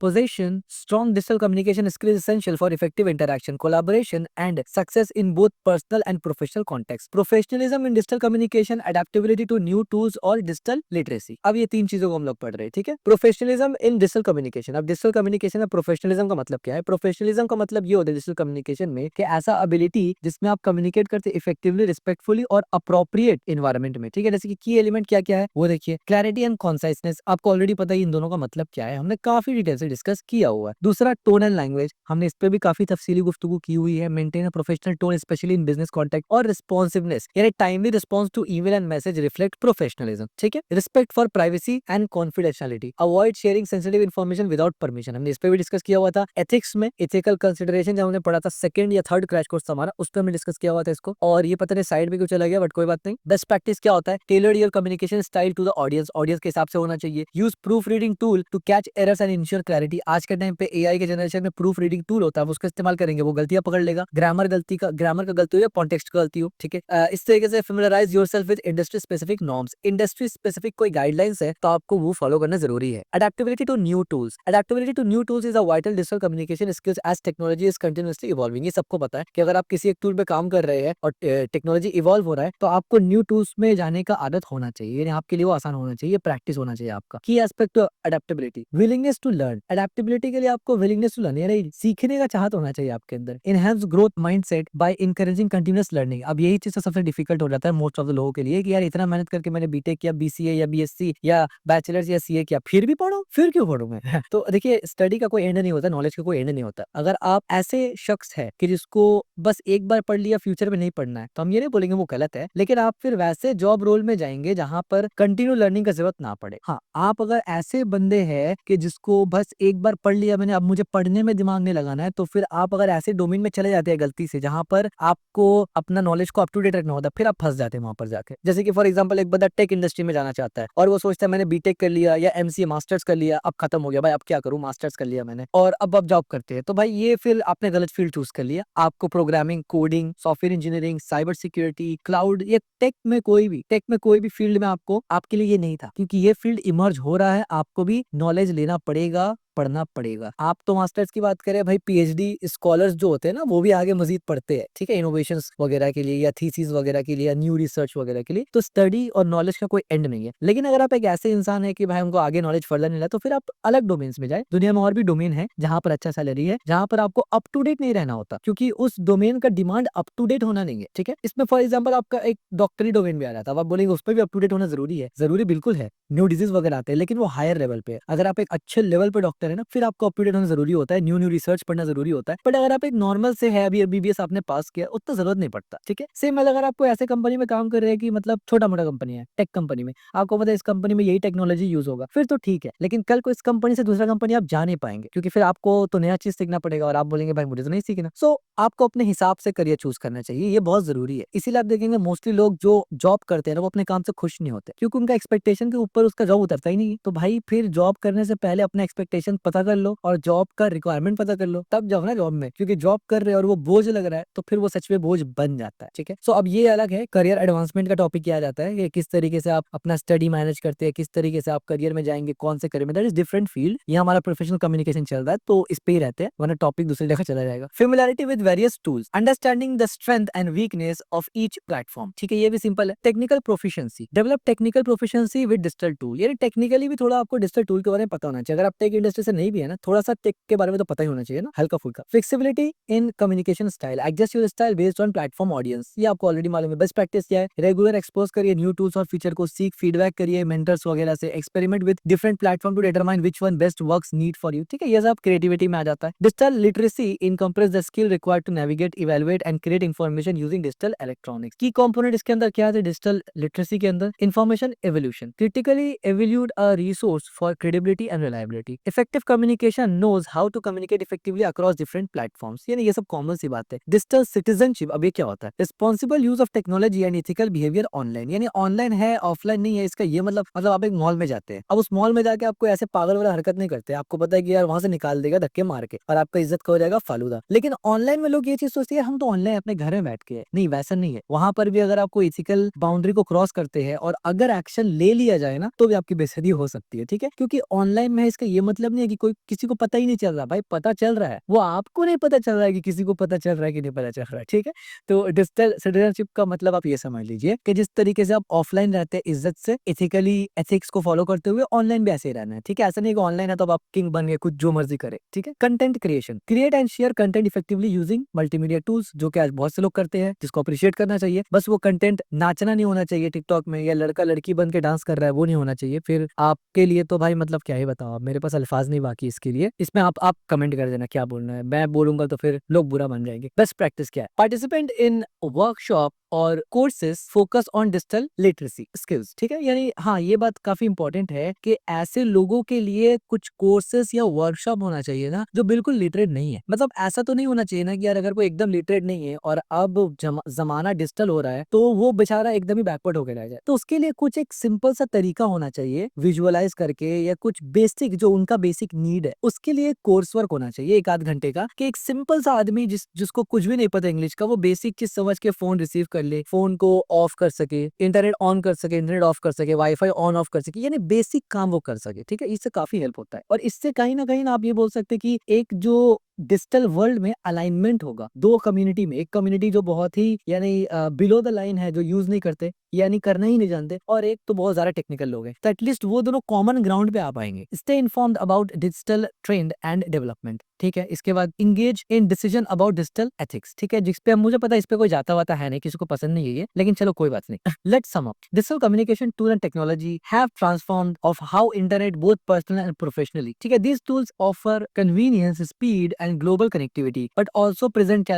possession strong digital communication skill is essential for effective interaction, collaboration and success in both personal and professional context. Professionalism in digital communication, adaptability to new tools और digital literacy। अब ये तीन चीजों को हम लोग पढ़ रहे हैं। ठीक है, प्रोफेशनलिज्म इन डिजिटल कम्युनिकेशन। अब डिजिटल कम्युनिकेशन में प्रोफेशनलिज्म का मतलब क्या है? प्रोफेशनलिज्म का मतलब ये होता है डिजिटल कम्युनिकेशन में कि ऐसा एबिलिटी जिसमें आप कम्युनिकेट करते इफेक्टिवली, रिस्पेक्टफुली और अप्रोप्रिएट इन्वायरमेंट में। ठीक है, जैसे कि की एलिमेंट क्या क्या है वो देखिए, क्लैरिटी एंड कॉन्साइसनेस, आपको ऑलरेडी पता है इन दोनों का मतलब क्या है, हमने काफी डिटेल से डिस्कस किया हुआ है। दूसरा टोन एंड लैंग्वेज, हमने इस पे भी काफी तफसीली गुफ्तगू की हुई है। Maintain a professional tone specially in business contact. और रिस्पॉन्सिवनेस यानी timely response to email and message reflect professionalism. ठीक है, respect for privacy and confidentiality, avoid sharing sensitive information without permission, हमने इस पे भी डिस्कस किया हुआ था। एथिक्स में एथिकल कंसिडरेशन जब हमने पढ़ा था, सेकंड या थर्ड क्रैश कोर्स हमारा, उस पर हमने डिस्कस किया हुआ था इसको। और ये पता नहीं साइड में क्यों चला गया, बट कोई बात नहीं। बेस्ट प्रैक्टिस क्या होता है? Tailored your communication style to the audience, audience के हिसाब से होना चाहिए। Use proof reading tool to catch errors and ensure clarity. आज के टाइम पे एआई के जनरेशन में प्रूफ रीडिंग टूल होता है, उसका इस्तेमाल करेंगे, वो गलतियां पकड़ लेगा, ग्रामर का गलती हो या कॉन्टेक्स्ट का गलती हो। ठीक है, इस तरीके से familiarize yourself with industry specific norms. Industry specific कोई गाइडलाइंस है तो आपको वो फॉलो करना जरूरी है। Adaptability to new tools, adaptability to new tools is a vital digital communication skills as technology is continuously evolving. ये सबको पता है कि अगर आप किसी एक टूल पे काम कर रहे हैं और टेक्नोलॉजी इवॉल्व हो रहा है तो आपको न्यू टूल्स में जाने का आदत होना चाहिए, यानी आपके लिए वो आसान होना चाहिए, प्रैक्टिस होना चाहिए आपका। Key aspect to adaptability, willingness to learn. Adaptability के लिए आपको विलिंगनेस टू लर्न यानी सीखने का चाहत होना चाहिए आपके अंदर। Enhance growth mindset by encouraging continuous learning. अब यही चीज सबसे डिफिकल्ट हो जाता है मोस्ट ऑफ द लोगों के लिए कि यार इतना मेहनत करके मैंने बीटेक किया, बीसीए या बीएससी या बैचलर्स या सीए किया, फिर भी पढ़ो, फिर क्यों पढ़ूं मैं? तो देखिए, स्टडी का कोई एंड नहीं होता, नॉलेज का कोई एंड नहीं होता। अगर आप ऐसे शख्स है कि जिसको बस एक बार पढ़ लिया, फ्यूचर में नहीं पढ़ना है, तो हम ये नहीं बोलेंगे वो गलत है, लेकिन आप फिर वैसे जॉब रोल में जाएंगे जहां पर कंटिन्यू लर्निंग का जरूरत ना पड़े। हाँ, आप अगर ऐसे बंदे हैं कि जिसको बस एक बार पढ़ लिया मैंने, अब मुझे पढ़ने में दिमाग नहीं लगाना है, तो फिर आप अगर ऐसे डोमेन में चले जाते हैं गलती से जहां पर आपको अपना नॉलेज को अप टू डेट रखना होता है, फिर आप फंस जाते हैं वहां पर जाके। जैसे कि फॉर एग्जांपल एक बंदा टेक इंडस्ट्री में जाना चाहता है और वो सोचता है मैंने बीटेक कर लिया या एमसीए मास्टर्स कर लिया, अब खत्म हो गया भाई, अब क्या करूं, मास्टर्स कर लिया मैंने और अब आप जॉब करते हैं, तो भाई ये फिर आपने गलत फील्ड चूज कर लिया। आपको programming, coding, software engineering, cyber security, cloud, ये टेक में कोई भी फील्ड में आपको, आपके लिए ये नहीं था, क्योंकि ये फील्ड इमर्ज हो रहा है, आपको भी नॉलेज लेना पड़ेगा, पढ़ना पड़ेगा। आप तो मास्टर्स की बात करें भाई, पीएचडी स्कॉलर्स जो होते हैं ना वो भी आगे मजीद पढ़ते हैं। ठीक है, इनोवेशंस वगैरह के लिए या थीसिस वगैरह के लिए या न्यू रिसर्च वगैरह के लिए। तो स्टडी और नॉलेज का कोई एंड नहीं है। लेकिन अगर आप एक ऐसे इंसान है कि भाई हमको आगे नॉलेज फर्दर नहीं मिला, तो फिर आप अलग डोमेन्स में जाए। दुनिया में और भी डोमेन है जहां पर अच्छा सैलरी है, जहां पर आपको अप टू डेट नहीं रहना होता, क्योंकि उस डोमेन का डिमांड अप टू डेट होना नहीं है। ठीक है, इसमें फॉर एग्जाम्पल आपका एक डॉक्टरी डोमेन भी आ जाता है, आप बोलेंगे उस पर भी अप टू डेट होना जरूरी है। जरूरी बिल्कुल है, न्यू डिजीज वगैरह आते हैं, लेकिन वो हायर लेवल पे। अगर आप एक अच्छे लेवल पे डॉक्टर है ना, फिर आपको अप टू डेट होना जरूरी होता है, न्यू रिसर्च पढ़ना जरूरी होता है। बट अगर आप एक नॉर्मल से है, अभी एमबीबीएस आपने पास किया, उतना जरूरत नहीं पड़ता। ठीक है, सेम अगर आपको ऐसे कंपनी में काम कर रहे हैं कि मतलब छोटा मोटा कंपनी है, टेक कंपनी में, आपको पता है इस कंपनी में यही टेक्नोलॉजी यूज होगा, फिर तो ठीक है। लेकिन कल को इस कंपनी से दूसरा कंपनी आप जा नहीं पाएंगे, क्योंकि फिर आपको तो नया चीज सीखना पड़ेगा और आप बोलेंगे भाई मुझे तो नहीं सीखना। सो आपको अपने हिसाब से करियर चूज करना चाहिए, ये बहुत जरूरी है। इसीलिए आप देखेंगे मोस्टली लोग जो जॉब करते हैं ना वो अपने काम से खुश नहीं होते, क्योंकि उनका एक्सपेक्टेशन के ऊपर उसका जॉब उतरता ही नहीं है। तो भाई फिर जॉब करने से पहले अपने एक्सपेक्टेशन कम्युनिकेशन पता कर लो और जॉब का रिक्वायरमेंट पता कर लो, तब जाओ ना जॉब में, क्योंकि जॉब कर रहे हो और वो बोझ लग रहा है तो फिर वो सच में बोझ बन जाता है। ठीक है, सो अब ये अलग है, करियर एडवांसमेंट का टॉपिक किया जाता है कि किस तरीके से आप अपना स्टडी मैनेज करते हैं, किस तरीके से आप करियर में जाएंगे, कौन से करियर में, दैट इज डिफरेंट फील्ड। ये हमारा प्रोफेशनल कम्युनिकेशन चल रहा है तो इस पे ही रहते हैं, वरना टॉपिक दूसरी जगह चला जाएगा। Familiarity with various tools, understanding the strength and weakness of each platform. ठीक है, ये भी सिंपल है। Technical proficiency, develop technical proficiency with digital tool, यानी टेक्निकली भी थोड़ा आपको डिजिटल टूल के बारे में पता होना चाहिए। अगर आप टेक इंडस्ट्री से नहीं भी है ना, थोड़ा सा टेक के बारे में तो पता ही होना चाहिए ना, हल्का फुल्का। Flexibility in communication style, adjust your style based on platform audience, ये आपको ऑलरेडी मालूम है। बेस्ट प्रैक्टिस क्या है, रेगुलर एक्सपोज करिए न्यू टूल्स और फीचर को, सीख फीडबैक करिए मेंटर्स वगैरह से, experiment with different platform to determine which one best works need for you. ठीक है, ये सब क्रिएटिविटी में आ जाता है। Digital literacy encompass the skill required to navigate, evaluate and create information using digital electronics. Key component इसके अंदर क्या है डिजिटल लिटरेसी के अंदर, information evolution, critically evaluate a resource for credibility and reliability, effective communication knows how to communicate effectively across different platforms, यानी ये सब common सी बात है। डिजिटल सिटीजनशिप, अब ये क्या होता है, responsible use of technology and ethical behaviour online, यानी ऑनलाइन है ऑफलाइन नहीं है, इसका ये मतलब आप एक मॉल में जाते हैं, अब उस मॉल में जाके आपको ऐसे पागल वाला हरकत नहीं करते, आपको पता है कि यार वहां से निकाल देगा धक्के मार के और आपका इज्जत का हो जाएगा फालूदा। लेकिन ऑनलाइन में लोग ये चीज सोचते हैं हम तो ऑनलाइन अपने घर में बैठ के है, नहीं वैसा नहीं है। वहां पर भी अगर आपको इथिकल बाउंड्री को क्रॉस करते हैं और अगर एक्शन ले लिया जाए ना तो भी आपकी बेइज्जती हो सकती है। ठीक है, क्योंकि ऑनलाइन में इसका ये मतलब नहीं है कि कोई किसी को पता ही नहीं चल रहा, भाई पता चल रहा है, वो आपको नहीं पता चल रहा है कि किसी को पता चल रहा है कि नहीं पता चल रहा है। ठीक है, तो डिजिटल सिटीजनशिप का मतलब आप ये समझ लीजिए कि जिस तरीके से आप ऑफलाइन रहते हैं इज्जत से, इथिकली एथिक्स को फॉलो करते हुए, ऑनलाइन भी ऐसे ही रहना है। ठीक है, ऐसा नहीं कि ऑनलाइन है तो अब आप किंग बन गए कुछ जो मर्जी करे। ठीक है, content creation, create and share content effectively using multimedia tools, जो कि आज बहुत से लोग करते हैं, जिसको अप्रिशिएट करना चाहिए। बस वो कंटेंट नाचना नहीं होना चाहिए टिकटॉक में, या लड़का लड़की बन के डांस कर रहा है वो नहीं होना चाहिए। फिर आपके लिए तो भाई मतलब क्या ही बताओ, मेरे पास अल्फाज नहीं बाकी इसके लिए। इसमें आप कमेंट कर देना क्या बोलना है, मैं बोलूंगा तो फिर लोग बुरा मान जाएंगे। बेस्ट प्रैक्टिस क्या है, पार्टिसिपेंट इन वर्कशॉप और courses focus on digital literacy skills. ठीक है, यानी हाँ ये बात काफी इंपॉर्टेंट है कि ऐसे लोगों के लिए कुछ कोर्सेज या वर्कशॉप होना चाहिए ना जो बिल्कुल लिटरेट नहीं है। मतलब ऐसा तो नहीं होना चाहिए ना कि यार अगर कोई एकदम लिटरेट नहीं है और अब जमाना डिजिटल हो रहा है तो वो बेचारा एकदम ही बैकवर्ड होकर रह जाए, तो उसके लिए कुछ एक सिंपल सा तरीका होना चाहिए विजुअलाइज करके, या कुछ बेसिक जो उनका बेसिक नीड है उसके लिए कोर्स वर्क होना चाहिए 1 आध घंटे का, कि एक सिंपल सा आदमी जिसको कुछ भी नहीं पता इंग्लिश का, वो बेसिक चीज समझ के फोन रिसीव कर ले, फोन को ऑफ कर सके, इंटरनेट ऑन कर सके, इंटरनेट ऑफ कर सके, वाईफाई ऑन ऑफ कर सके, यानी बेसिक काम वो कर सके। ठीक है, इससे काफी हेल्प होता है। और इससे कहीं ना आप ये बोल सकते हैं कि एक जो डिजिटल वर्ल्ड में अलाइनमेंट होगा दो कम्युनिटी में, एक कम्युनिटी जो बहुत ही यानी बिलो द लाइन है, जो यूज नहीं करते यानी करना ही नहीं जानते, और एक तो बहुत ज्यादा टेक्निकल लोग हैं, तो एटलीस्ट वो दोनों कॉमन ग्राउंड पे आ पाएंगे। Stay informed about digital trend and development. ठीक है, इसके बाद engage in decision about digital ethics. ठीक है, जिसपे मुझे पता है इस पे कोई जाता वाता है नहीं, किसी को पसंद नहीं है ये, लेकिन चलो कोई बात नहीं। Let's sum up, digital communication tool and technology have transformed of how internet both personal and professionally. ठीक है, these tools offer convenience, speed and global connectivity, but also present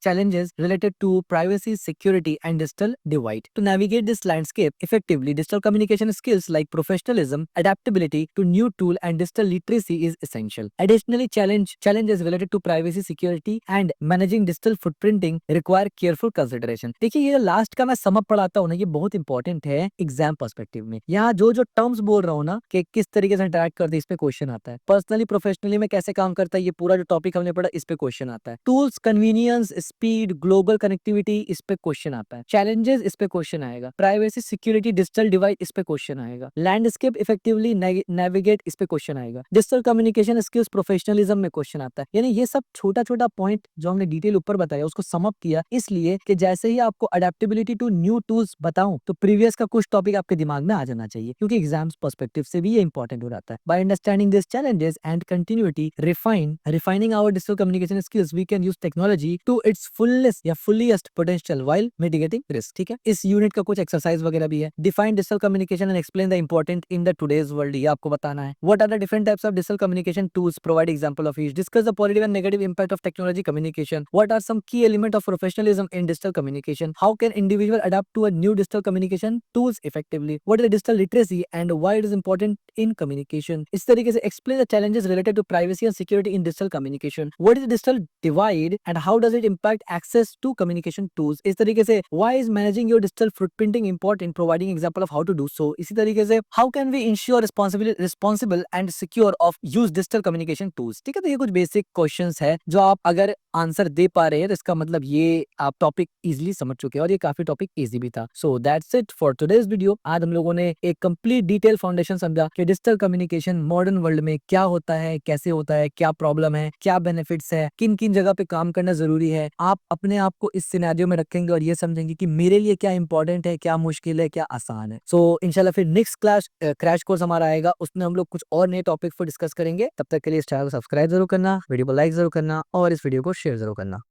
challenges related to privacy, security, and digital divide. To navigate this landscape effectively, digital communication skills like professionalism, adaptability to new tool, and digital literacy is essential. Additionally, challenges related to privacy, security, and managing digital footprinting require careful consideration. देखिए ये last का मैं sum up पढ़ाता हूँ ना, ये बहुत important है एग्जाम पर्सपेक्टिव में। यहाँ जो टर्म्स बोल रहा हूँ ना कि किस तरीके से इंटरेक्ट करते हैं, इस पे क्वेश्चन आता है। पर्सनली प्रोफेशनली में कैसे काम करता है, ये पूरा जो टॉपिक हमने पढ़ा इस पे क्वेश्चन आता है। Tools, convenience, speed, global connectivity, इस पे क्वेश्चन आता है। चैलेंजेस, इस पे क्वेश्चन आएगा। प्राइवेसी, सिक्योरिटी, डिजिटल डिवाइड, इस पे क्वेश्चन आएगा। लैंडस्केप इफेक्टिवली नेविगेट, इस पे क्वेश्चन आएगा। डिजिटल कम्युनिकेशन स्किल्स, प्रोफेशनलिज्म में क्वेश्चन आता है। यानी ये सब छोटा छोटा पॉइंट जो हमने डिटेल ऊपर बताया उसको समअप किया, इसलिए कि जैसे ही आपको अडेप्टेबिलिटी टू न्यू टूल्स बताऊं तो प्रीवियस का कुछ टॉपिक आपके दिमाग में आ जाना चाहिए, क्योंकि एग्जाम्स पर्सपेक्टिव से भी ये इंपॉर्टेंट हो जाता है। By understanding this challenges and continuity refining our digital communication skills, we can use technology to its fullest या fulliest potential while mitigating risk. ठीक है, इस यूनिट का कुछ एक्सरसाइज वगैरह भी है। Define digital communication and explain the important in the today's world, ये आपको बताना है। What are the different types of digital communication tools, provide example of each, discuss the positive and negative impact of technology communication, what are some key element of professionalism in digital communication, how can individual adopt to a new digital communication tools effectively, what is digital literacy and why it is important in communication. इस तरीके से explain the challenges related to privacy and security in digital communication. communication, what is digital divide and how does it impact access to communication tools. इस तरीके से why is managing your digital footprinting important, providing example of how to do so. इसी तरीके से how can we ensure responsible and secure of use digital communication tools. ठीक है, तो ये कुछ बेसिक क्वेश्चंस है जो आप अगर आंसर दे पा रहे हैं तो इसका मतलब ये आप टॉपिक इजीली समझ चुके हैं और ये काफी टॉपिक इजी भी था. So that's it for today's video. आज हम लोगों ने एक कंप्लीट डिटेल फाउंडेशन समझा कि डिजिटल कम्युनिकेशन मॉडर्न वर्ल्ड में क्या होता है, कैसे होता है, क्या प्रॉब्लम है, क्या बेनिफिट्स है, किन किन जगह पे काम करना जरूरी है. आप अपने आप को इस सिनेरियो में रखेंगे और ये समझेंगे कि मेरे लिए क्या इंपॉर्टेंट है, क्या मुश्किल है, क्या आसान है. सो इंशाल्लाह फिर नेक्स्ट क्लास क्रैश कोर्स हमारा आएगा, उसमें हम लोग कुछ और नए टॉपिक पर डिस्कस करेंगे. तब तक के लिए इस चैनल को सब्सक्राइब जरूर करना, वीडियो को लाइक जरूर करना और इस वीडियो को शेयर जरूर करना.